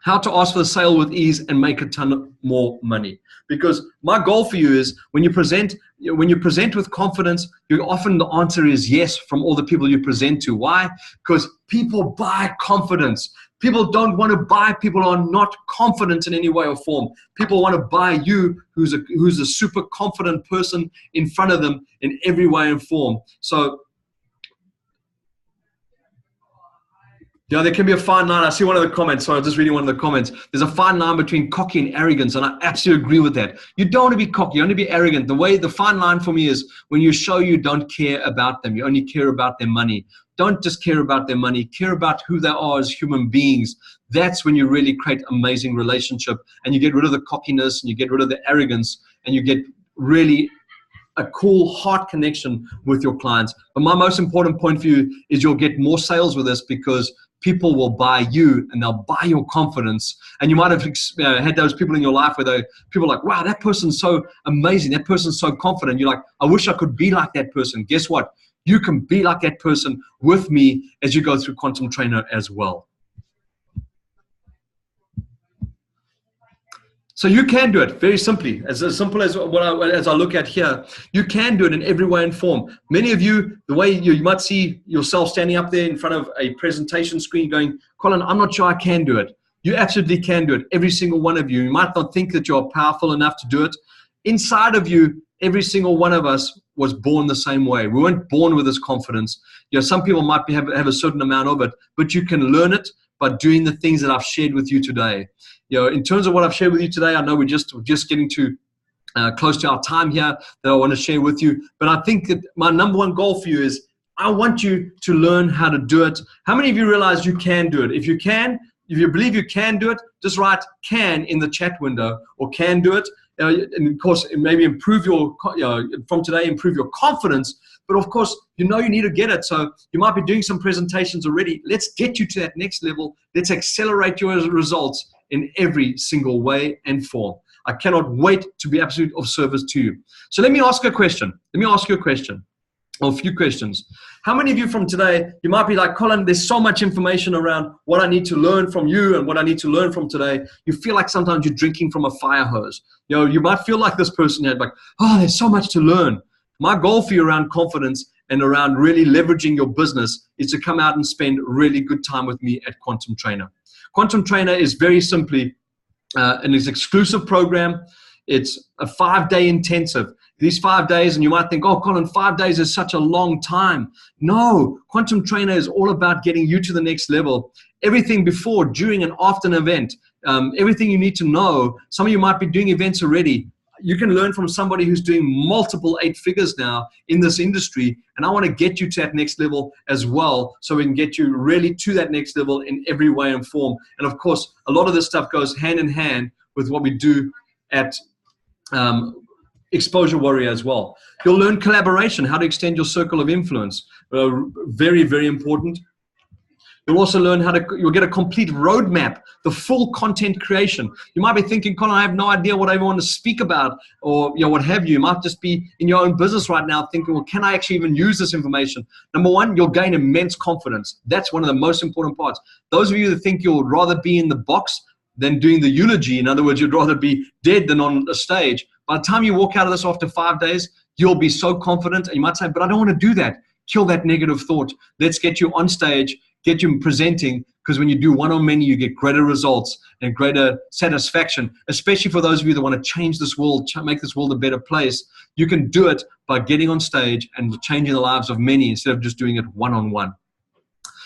how to ask for the sale with ease and make a ton more money. Because my goal for you is when you present with confidence, often the answer is yes from all the people you present to. Why? Because people buy confidence. People don't want to buy people who are not confident in any way or form. People want to buy you, who's a super confident person in front of them in every way and form. So, there can be a fine line. I see one of the comments. Sorry, I'm just reading one of the comments. There's a fine line between cocky and arrogance, and I absolutely agree with that. You don't want to be cocky. You want to be arrogant. The fine line for me is when you show you don't care about them. You only care about their money. Don't just care about their money. Care about who they are as human beings. That's when you really create amazing relationship, and you get rid of the cockiness, and you get rid of the arrogance, and you get really a cool heart connection with your clients. But my most important point for you is you'll get more sales with this, because people will buy you and they'll buy your confidence. And you might have had those people in your life where people are like, wow, that person's so amazing. That person's so confident. You're like, I wish I could be like that person. Guess what? You can be like that person with me as you go through Quantum Trainer as well. So you can do it very simply, as simple as as I look at here. You can do it in every way and form. Many of you, the way you might see yourself standing up there in front of a presentation screen going, Colin, I'm not sure I can do it. You absolutely can do it. Every single one of you. You might not think that you're powerful enough to do it. Inside of you, every single one of us was born the same way. We weren't born with this confidence. Some people might have a certain amount of it, but you can learn it by doing the things that I've shared with you today. In terms of what I've shared with you today, I know we're just getting to close to our time here that I want to share with you. But I think that my number one goal for you is I want you to learn how to do it. How many of you realize you can do it? If you believe you can do it, just write "can" in the chat window, or "can do it." And of course, maybe improve from today, improve your confidence. But of course, you need to get it. So you might be doing some presentations already. Let's get you to that next level. Let's accelerate your results in every single way and form. I cannot wait to be absolutely of service to you. So let me ask you a question. Or a few questions. How many of you from today, you might be like, Colin, there's so much information around what I need to learn from you and what I need to learn from today. You feel like sometimes you're drinking from a fire hose. You might feel like this person here, like, oh, there's so much to learn. My goal for you around confidence and around really leveraging your business is to come out and spend really good time with me at Quantum Trainer. Quantum Trainer is very simply an exclusive program. It's a 5-day intensive. These 5 days, and you might think, oh, Colin, 5 days is such a long time. No, Quantum Trainer is all about getting you to the next level. Everything before, during, and after an event, everything you need to know. Some of you might be doing events already. You can learn from somebody who's doing multiple 8 figures now in this industry, and I want to get you to that next level as well, so we can get you really to that next level in every way and form. And of course, a lot of this stuff goes hand in hand with what we do at Exposure Warrior as well. You'll learn collaboration, how to extend your circle of influence. Very, very important. You'll also learn you'll get a complete roadmap, the full content creation. You might be thinking, Colin, I have no idea what I want to speak about, or what have you. You might just be in your own business right now thinking, well, can I actually even use this information? Number one, you'll gain immense confidence. That's one of the most important parts. Those of you that think you'll rather be in the box than doing the eulogy, in other words, you'd rather be dead than on a stage, by the time you walk out of this after 5 days, you'll be so confident, and you might say, but I don't want to do that. Kill that negative thought. Let's get you on stage, get you presenting, because when you do one-on-many, you get greater results and greater satisfaction, especially for those of you that want to change this world, make this world a better place. You can do it by getting on stage and changing the lives of many instead of just doing it one-on-one.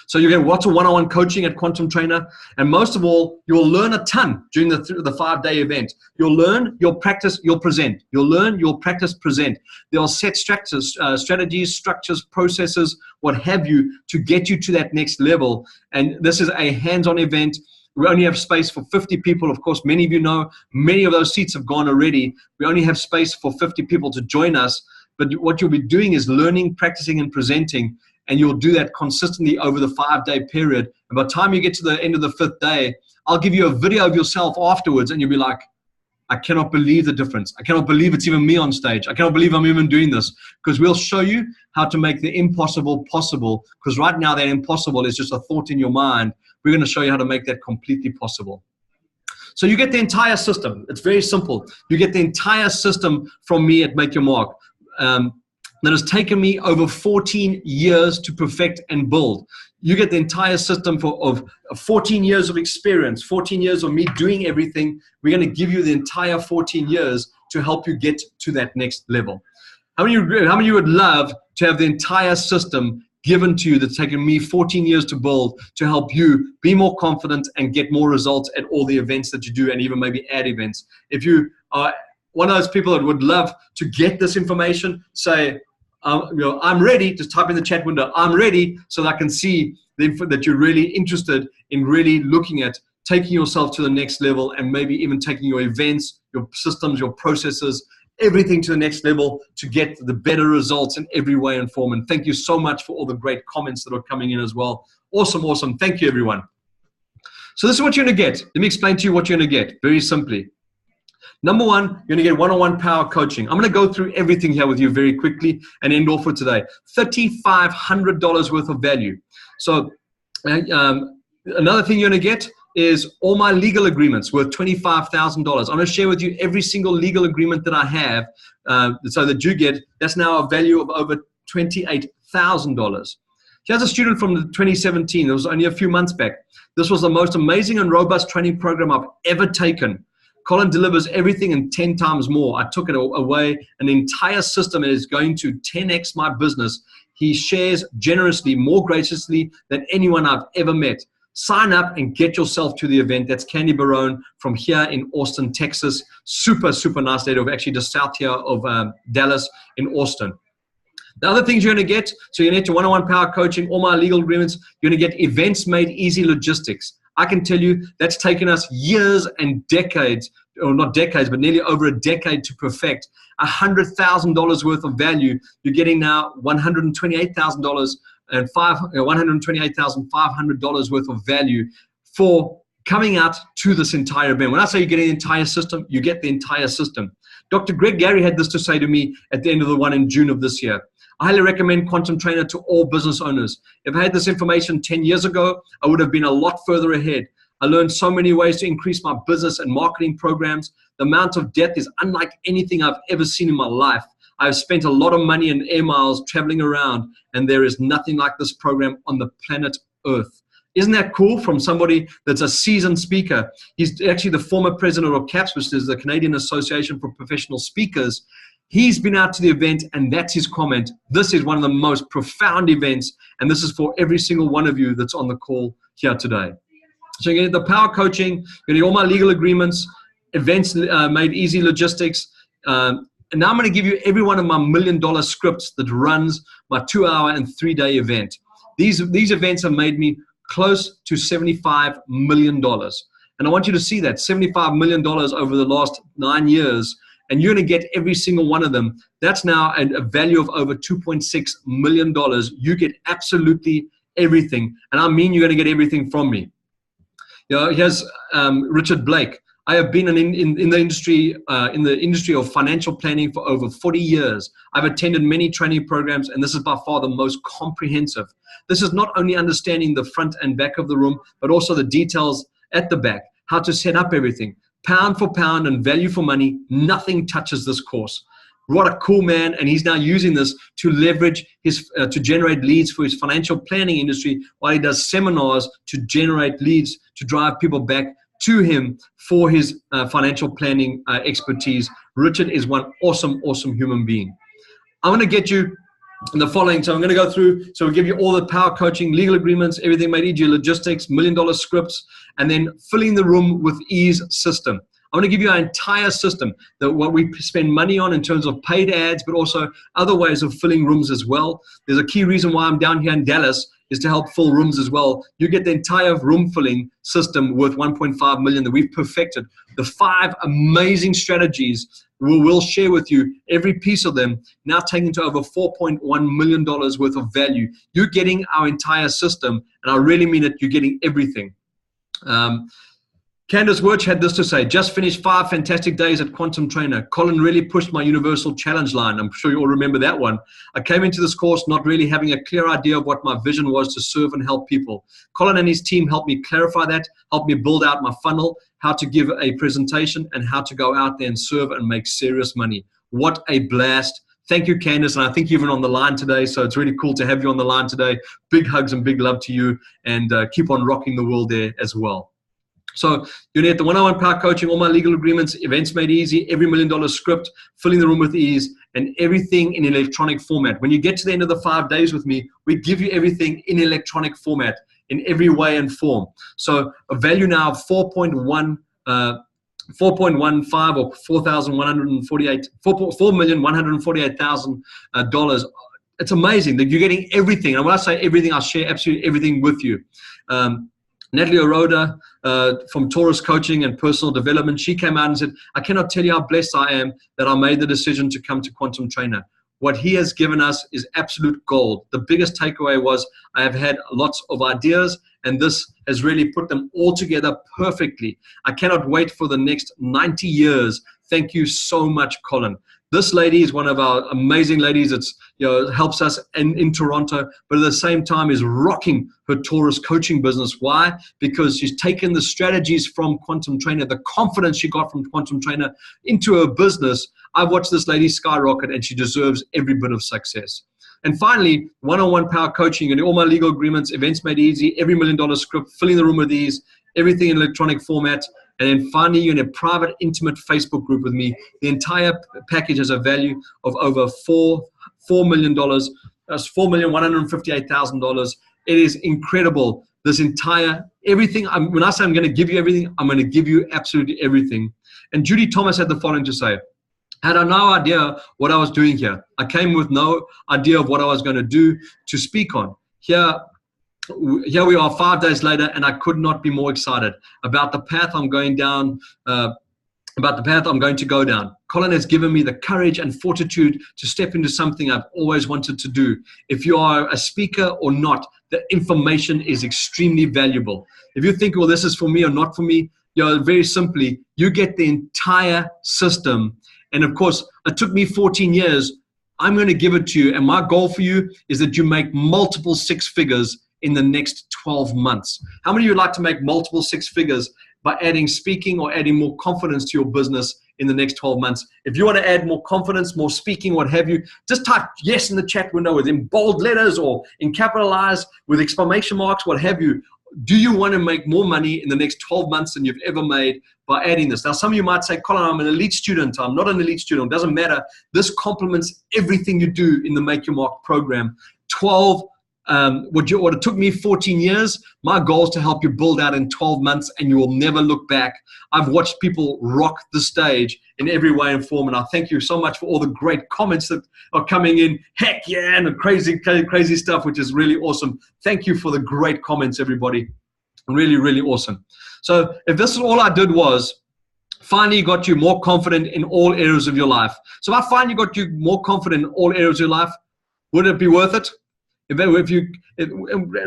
So you get lots of one-on-one coaching at Quantum Trainer. And most of all, you'll learn a ton during the 5-day event. You'll learn, you'll practice, you'll present. You'll learn, you'll practice, present. They'll set strategies, structures, processes, what have you, to get you to that next level. And this is a hands-on event. We only have space for 50 people. Of course, many of you know, many of those seats have gone already. We only have space for 50 people to join us. But what you'll be doing is learning, practicing, and presenting. And you'll do that consistently over the 5-day period. And by the time you get to the end of the 5th day, I'll give you a video of yourself afterwards, and you'll be like, I cannot believe the difference. I cannot believe it's even me on stage. I cannot believe I'm even doing this. Because we'll show you how to make the impossible possible. Because right now that impossible is just a thought in your mind. We're going to show you how to make that completely possible. So you get the entire system. It's very simple. You get the entire system from me at Make Your Mark. That has taken me over 14 years to perfect and build. You get the entire system of 14 years of experience, 14 years of me doing everything. We're going to give you the entire 14 years to help you get to that next level. How many of you would love to have the entire system given to you that's taken me 14 years to build, to help you be more confident and get more results at all the events that you do, and even maybe add events? If you are one of those people that would love to get this information, say, I'm ready. Just type in the chat window, I'm ready, so that I can see that you're really interested in really looking at taking yourself to the next level, and maybe even taking your events, your systems, your processes, everything to the next level to get the better results in every way and form. And thank you so much for all the great comments that are coming in as well. Awesome, awesome. Thank you, everyone. So this is what you're going to get. Let me explain to you what you're going to get very simply. Number one, you're going to get one-on-one power coaching. I'm going to go through everything here with you very quickly and end off for today. $3,500 worth of value. So another thing you're going to get is all my legal agreements worth $25,000. I'm going to share with you every single legal agreement that I have, so that you get, that's now a value of over $28,000. Here's a student from 2017. It was only a few months back. This was the most amazing and robust training program I've ever taken. Colin delivers everything and 10 times more. I took it away, an entire system is going to 10x my business. He shares generously, more graciously than anyone I've ever met. Sign up and get yourself to the event. That's Candy Barone from here in Austin, Texas. Super, super nice lady, actually just south here of Dallas in Austin. The other things you're going to get, so you're going to get your one-on-one power coaching, all my legal agreements. You're going to get Events Made Easy logistics. I can tell you that's taken us years and decades, or not decades, but nearly over a decade to perfect. $100,000 worth of value. You're getting now $128,000 and $128,500 worth of value for coming out to this entire event. When I say you get the entire system, you get the entire system. Dr. Greg Gary had this to say to me at the end of the one in June of this year. I highly recommend Quantum Trainer to all business owners. If I had this information 10 years ago, I would have been a lot further ahead. I learned so many ways to increase my business and marketing programs. The amount of depth is unlike anything I've ever seen in my life. I've spent a lot of money and air miles traveling around, and there is nothing like this program on the planet Earth. Isn't that cool from somebody that's a seasoned speaker? He's actually the former president of CAPS, which is the Canadian Association for Professional Speakers. He's been out to the event, and that's his comment. This is one of the most profound events, and this is for every single one of you that's on the call here today. So you're going to get the power coaching, you're going to get all my legal agreements, Events Made Easy logistics, and now I'm going to give you every one of my $1 million scripts that runs my 2-hour and 3-day event. These events have made me close to $75 million. And I want you to see that, $75 million over the last 9 years, and you're going to get every single one of them. That's now a value of over $2.6 million. You get absolutely everything. And I mean you're going to get everything from me. You know, here's Richard Blake. I have been in the industry of financial planning for over 40 years. I've attended many training programs, and this is by far the most comprehensive. This is not only understanding the front and back of the room, but also the details at the back, how to set up everything. Pound for pound and value for money, nothing touches this course. What a cool man, and he's now using this to leverage his, to generate leads for his financial planning industry while he does seminars to generate leads to drive people back to him for his financial planning expertise. Richard is one awesome, awesome human being. I'm going to get you in the following. So I'm going to go through. So we'll give you all the power coaching, legal agreements, everything made easy, logistics, $1 million scripts, and then filling the room with ease system. I'm going to give you our entire system, that what we spend money on in terms of paid ads, but also other ways of filling rooms as well. There's a key reason why I'm down here in Dallas is to help fill rooms as well. You get the entire room filling system worth $1.5 million that we've perfected. The 5 amazing strategies we'll share with you, every piece of them, now taken to over $4.1 million worth of value. You're getting our entire system, and I really mean it, you're getting everything. Candace Wirch had this to say: just finished 5 fantastic days at Quantum Trainer. Colin really pushed my universal challenge line. I'm sure you all remember that one. I came into this course not really having a clear idea of what my vision was to serve and help people. Colin and his team helped me clarify that, helped me build out my funnel, how to give a presentation, and how to go out there and serve and make serious money. What a blast. Thank you, Candace, and I think you're even on the line today, so it's really cool to have you on the line today. Big hugs and big love to you, and keep on rocking the world there as well. So you need the one-on-one power coaching, all my legal agreements, Events Made Easy, every $1 million script, filling the room with ease, and everything in electronic format. When you get to the end of the 5 days with me, we give you everything in electronic format in every way and form. So a value now of 4.15 or $4,148,000. It's amazing that you're getting everything. And when I say everything, I'll share absolutely everything with you. Natalie Oroda from Taurus Coaching and Personal Development, she came out and said, I cannot tell you how blessed I am that I made the decision to come to Quantum Trainer. What he has given us is absolute gold. The biggest takeaway was I have had lots of ideas, and this has really put them all together perfectly. I cannot wait for the next 90 years. Thank you so much, Colin. This lady is one of our amazing ladies. It's, you know, helps us in Toronto, but at the same time is rocking her Taurus coaching business. Why? Because she's taken the strategies from Quantum Trainer, the confidence she got from Quantum Trainer into her business. I've watched this lady skyrocket, and she deserves every bit of success. And finally, one-on-one power coaching. You can do all my legal agreements, events made easy, every $1 million script, filling the room with these, everything in electronic format. And then finally, you're in a private, intimate Facebook group with me. The entire package has a value of over $4 million. That's $4,158,000. It is incredible. This entire, everything, when I say I'm going to give you everything, I'm going to give you absolutely everything. And Judy Thomas had the following to say: I had no idea what I was doing here. I came with no idea of what I was going to do to speak on. Here we are 5 days later, and I could not be more excited about the path I'm going down, about the path I'm going to go down. Colin has given me the courage and fortitude to step into something I've always wanted to do. If you are a speaker or not, the information is extremely valuable. If you think, well, this is for me or not for me, very simply, you get the entire system. And of course, it took me 14 years. I'm going to give it to you. And my goal for you is that you make multiple six figures in the next 12 months. How many of you would like to make multiple six figures by adding speaking or adding more confidence to your business in the next 12 months? If you want to add more confidence, more speaking, what have you, just type yes in the chat window with in bold letters or in capitalized with exclamation marks, what have you. Do you want to make more money in the next 12 months than you've ever made by adding this? Now, some of you might say, Colin, I'm an elite student. I'm not an elite student. It doesn't matter. This complements everything you do in the Make Your Mark program. What it took me 14 years, my goal is to help you build out in 12 months, and you will never look back. I've watched people rock the stage in every way and form, and I thank you so much for all the great comments that are coming in. Heck yeah, and the crazy stuff, which is really awesome. Thank you for the great comments, everybody. Really, really awesome. So if this is all I did was finally got you more confident in all areas of your life. So if I finally got you more confident in all areas of your life, would it be worth it? If you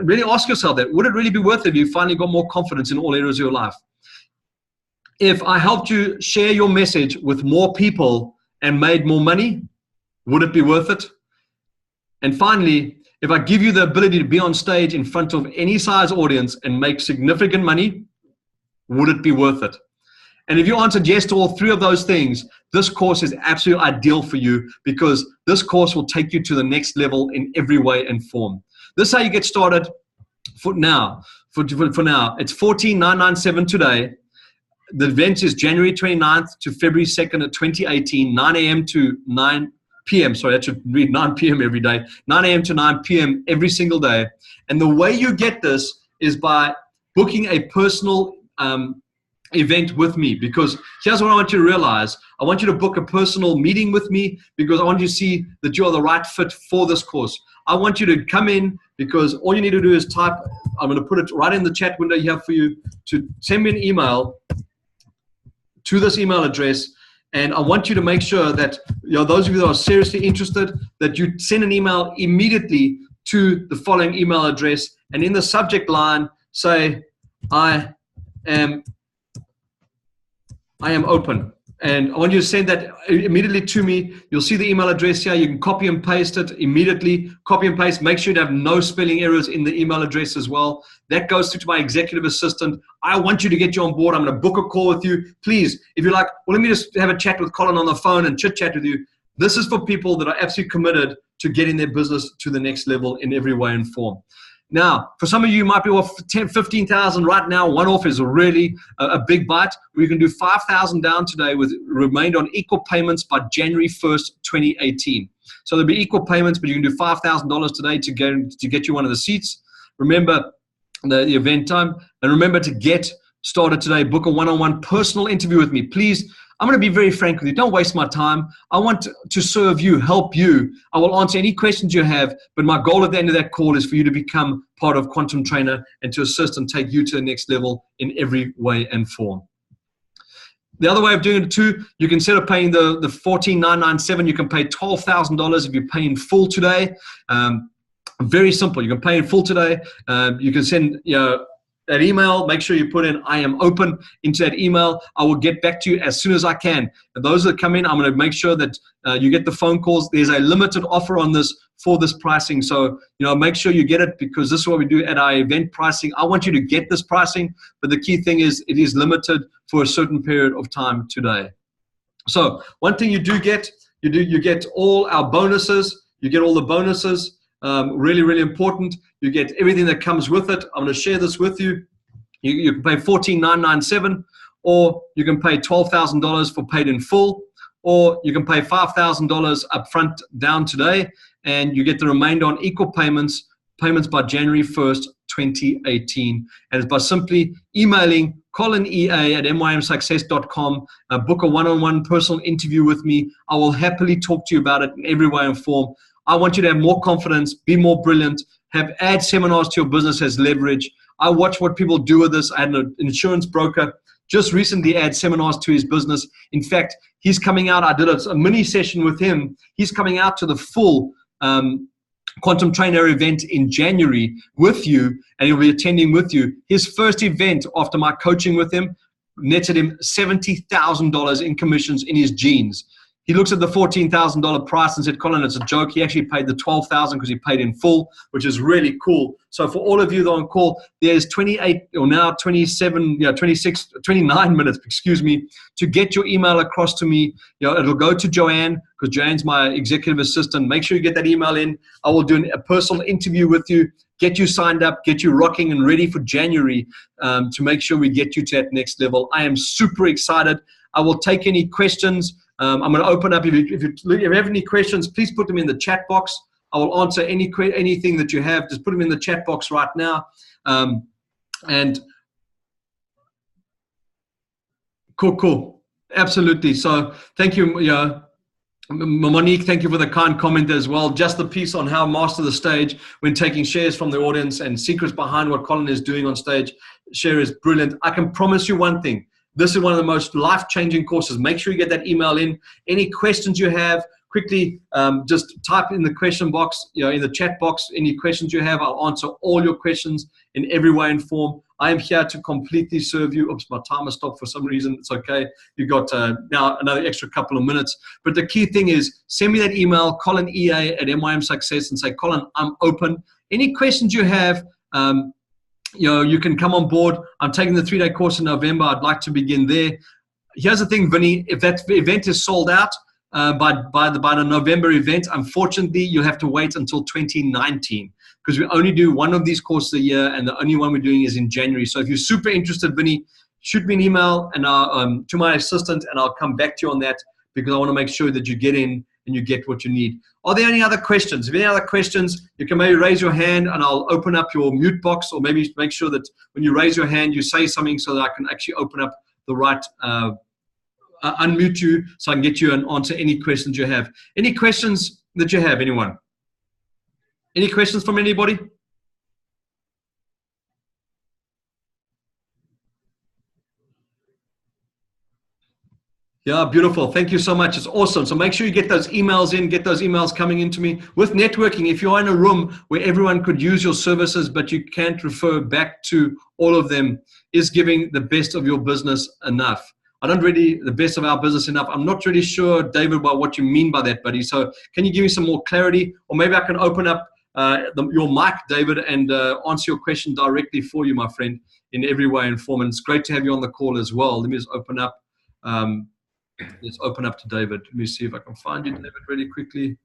really ask yourself that, would it really be worth it if you finally got more confidence in all areas of your life? If I helped you share your message with more people and made more money, would it be worth it? And finally, if I give you the ability to be on stage in front of any size audience and make significant money, would it be worth it? And if you answered yes to all three of those things, this course is absolutely ideal for you, because this course will take you to the next level in every way and form. This is how you get started for now. For now, it's $14,997 today. The event is January 29th to February 2nd of 2018, 9 a.m. to 9 p.m. Sorry, I should read 9 p.m. every day. 9 a.m. to 9 p.m. every single day. And the way you get this is by booking a personal event with me, because here's what I want you to realize. I want you to book a personal meeting with me, because I want you to see that you're the right fit for this course. I want you to come in, because all you need to do is type, I'm going to put it right in the chat window here for you, to send me an email to this email address. And I want you to make sure that, those of you that are seriously interested, that you send an email immediately to the following email address, and in the subject line say, I am open. And I want you to send that immediately to me. You'll see the email address here. You can copy and paste it immediately. Copy and paste. Make sure you have no spelling errors in the email address as well. That goes through to my executive assistant. I want you to get you on board. I'm going to book a call with you. Please, if you're like, well, let me just have a chat with Colin on the phone and chit chat with you. This is for people that are absolutely committed to getting their business to the next level in every way and form. Now, for some of you, might be worth 15,000 right now. One off is really a big bite. We can do 5,000 down today with remainder on equal payments by January 1st, 2018. So there'll be equal payments, but you can do $5,000 today to get you one of the seats. Remember the event time, and remember to get started today. Book a one-on-one personal interview with me. Please, I'm going to be very frank with you. Don't waste my time. I want to serve you, help you. I will answer any questions you have, but my goal at the end of that call is for you to become part of Quantum Trainer and to assist and take you to the next level in every way and form. The other way of doing it too, you can, instead of paying the $14,997, you can pay $12,000 if you pay in full today. Very simple. You can pay in full today. You can send, that email, make sure you put in I am open into that email. I will get back to you as soon as I can. And those that come in, I'm going to make sure that you get the phone calls. There's a limited offer on this for this pricing. So, make sure you get it, because this is what we do at our event pricing. I want you to get this pricing, but the key thing is it is limited for a certain period of time today. So one thing you do get, you get all our bonuses. You get all the bonuses. Really, really important. You get everything that comes with it. I'm going to share this with you. You can pay $14,997, or you can pay $12,000 for paid in full, or you can pay $5,000 upfront down today, and you get the remainder on equal payments by January 1st, 2018. And it's by simply emailing colinea@mymsuccess.com, book a one-on-one personal interview with me. I will happily talk to you about it in every way and form. I want you to have more confidence, be more brilliant, add seminars to your business as leverage. I watch what people do with this. I had an insurance broker just recently add seminars to his business. In fact, he's coming out. I did a mini session with him. He's coming out to the full Quantum Trainer event in January with you, and he'll be attending with you. His first event after my coaching with him netted him $70,000 in commissions in his jeans. He looks at the $14,000 price and said, Colin, it's a joke. He actually paid the $12,000 because he paid in full, which is really cool. So for all of you that are on call, there's 28 or now 27, 26, 29 minutes, excuse me, to get your email across to me. It'll go to Joanne, because Joanne's my executive assistant. Make sure you get that email in. I will do a personal interview with you, get you signed up, get you rocking and ready for January to make sure we get you to that next level. I am super excited. I will take any questions. I'm going to open up. If you have any questions, please put them in the chat box. I will answer anything that you have. Just put them in the chat box right now. And cool. Absolutely. So thank you, Monique. Thank you for the kind comment as well. Just the piece on how master the stage when taking shares from the audience and secrets behind what Colin is doing on stage. Share is brilliant. I can promise you one thing. This is one of the most life-changing courses. Make sure you get that email in. Any questions you have, quickly just type in the question box, in the chat box, any questions you have. I'll answer all your questions in every way and form. I am here to completely serve you. Oops, my timer stopped for some reason. It's okay. You got now another extra couple of minutes. But the key thing is send me that email, colinea@mymsuccess, and say, Colin, I'm open. Any questions you have, you can come on board. I'm taking the 3-day course in November. I'd like to begin there. Here's the thing, Vinny. If that event is sold out by the November event, unfortunately, you'll have to wait until 2019, because we only do one of these courses a year, and the only one we're doing is in January. So if you're super interested, Vinny, shoot me an email and to my assistant, and I'll come back to you on that, because I want to make sure that you get in and you get what you need. Are there any other questions? If any other questions, you can maybe raise your hand and I'll open up your mute box, or maybe make sure that when you raise your hand, you say something so that I can actually open up the right, unmute you so I can get you and answer any questions you have. Any questions that you have, anyone? Any questions from anybody? Yeah, beautiful. Thank you so much. It's awesome. So make sure you get those emails in, get those emails coming into me. With networking, if you're in a room where everyone could use your services, but you can't refer back to all of them, is giving the best of your business enough? I don't really, the best of our business enough. I'm not really sure, David, about what you mean by that, buddy. So can you give me some more clarity? Or maybe I can open up your mic, David, and answer your question directly for you, my friend, in every way and form. And it's great to have you on the call as well. Let me just open up. Let's open up to David. Let me see if I can find you, David, really quickly.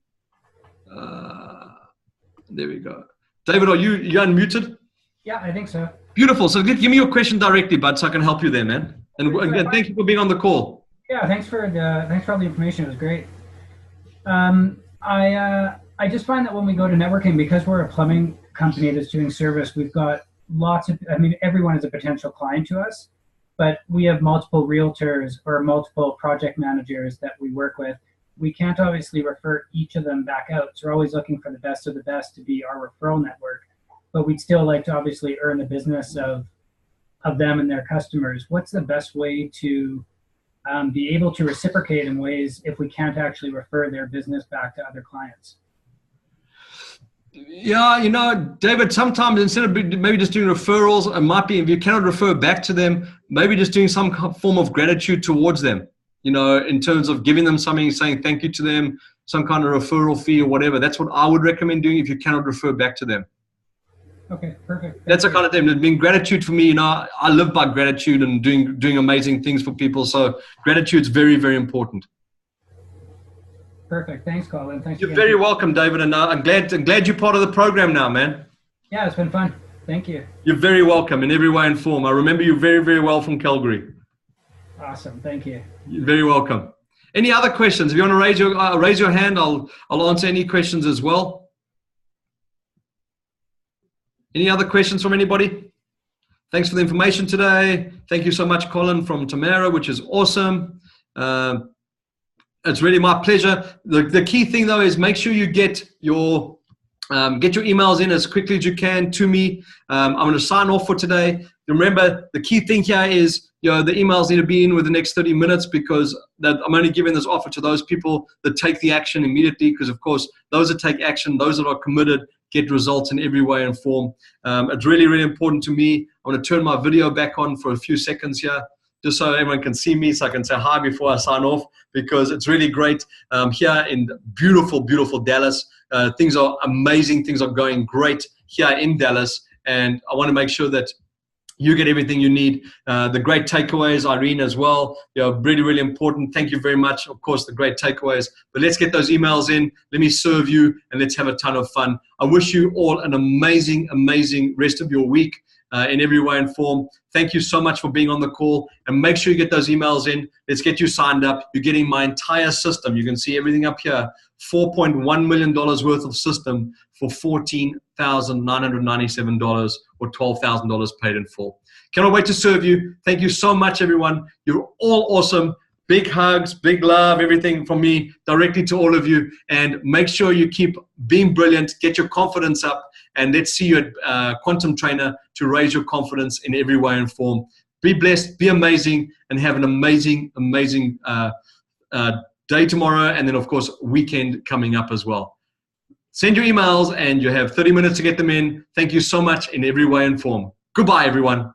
There we go. David, are you unmuted? Yeah, I think so. Beautiful. So give me your question directly, bud, so I can help you there, man. And again, thank you for being on the call. Yeah, thanks for all the information. It was great. I just find that when we go to networking, because we're a plumbing company that's doing service, we've got everyone is a potential client to us. But we have multiple realtors or multiple project managers that we work with. We can't obviously refer each of them back out. So we're always looking for the best of the best to be our referral network. But we'd still like to obviously earn the business of them and their customers. What's the best way to be able to reciprocate in ways if we can't actually refer their business back to other clients? Yeah, David, sometimes instead of maybe just doing referrals, it might be, if you cannot refer back to them, maybe just doing some form of gratitude towards them, in terms of giving them something, saying thank you to them, some kind of referral fee or whatever. That's what I would recommend doing if you cannot refer back to them. Okay, perfect. That's the kind of thing. I mean, gratitude for me, I live by gratitude and doing amazing things for people. So gratitude is very, very important. Perfect. Thanks, Colin. Thanks. You're very welcome, David. And I'm glad you're part of the program now, man. Yeah, it's been fun. Thank you. You're very welcome in every way and form. I remember you very, very well from Calgary. Awesome. Thank you. You're very welcome. Any other questions? If you want to raise your hand, I'll answer any questions as well. Any other questions from anybody? Thanks for the information today. Thank you so much, Colin from Tamara, which is awesome. It's really my pleasure. The key thing though is make sure you get your emails in as quickly as you can to me. I'm going to sign off for today. Remember, the key thing here is the emails need to be in within the next 30 minutes because I'm only giving this offer to those people that take the action immediately because, of course, those that take action, those that are committed, get results in every way and form. It's really, really important to me. I'm going to turn my video back on for a few seconds here just so everyone can see me so I can say hi before I sign off because it's really great here in beautiful, beautiful Dallas. Things are amazing. Things are going great here in Dallas. And I want to make sure that you get everything you need. The great takeaways, Irene, as well. Really, really important. Thank you very much. Of course, the great takeaways. But let's get those emails in. Let me serve you, and let's have a ton of fun. I wish you all an amazing, amazing rest of your week in every way and form. Thank you so much for being on the call. And make sure you get those emails in. Let's get you signed up. You're getting my entire system. You can see everything up here. $4.1 million worth of system for $14,997 or $12,000 paid in full. Cannot wait to serve you. Thank you so much, everyone. You're all awesome. Big hugs, big love, everything from me directly to all of you. And make sure you keep being brilliant, get your confidence up, and let's see you at Quantum Trainer to raise your confidence in every way and form. Be blessed, be amazing, and have an amazing, amazing day tomorrow, and then, of course, weekend coming up as well. Send your emails, and you have 30 minutes to get them in. Thank you so much in every way and form. Goodbye, everyone.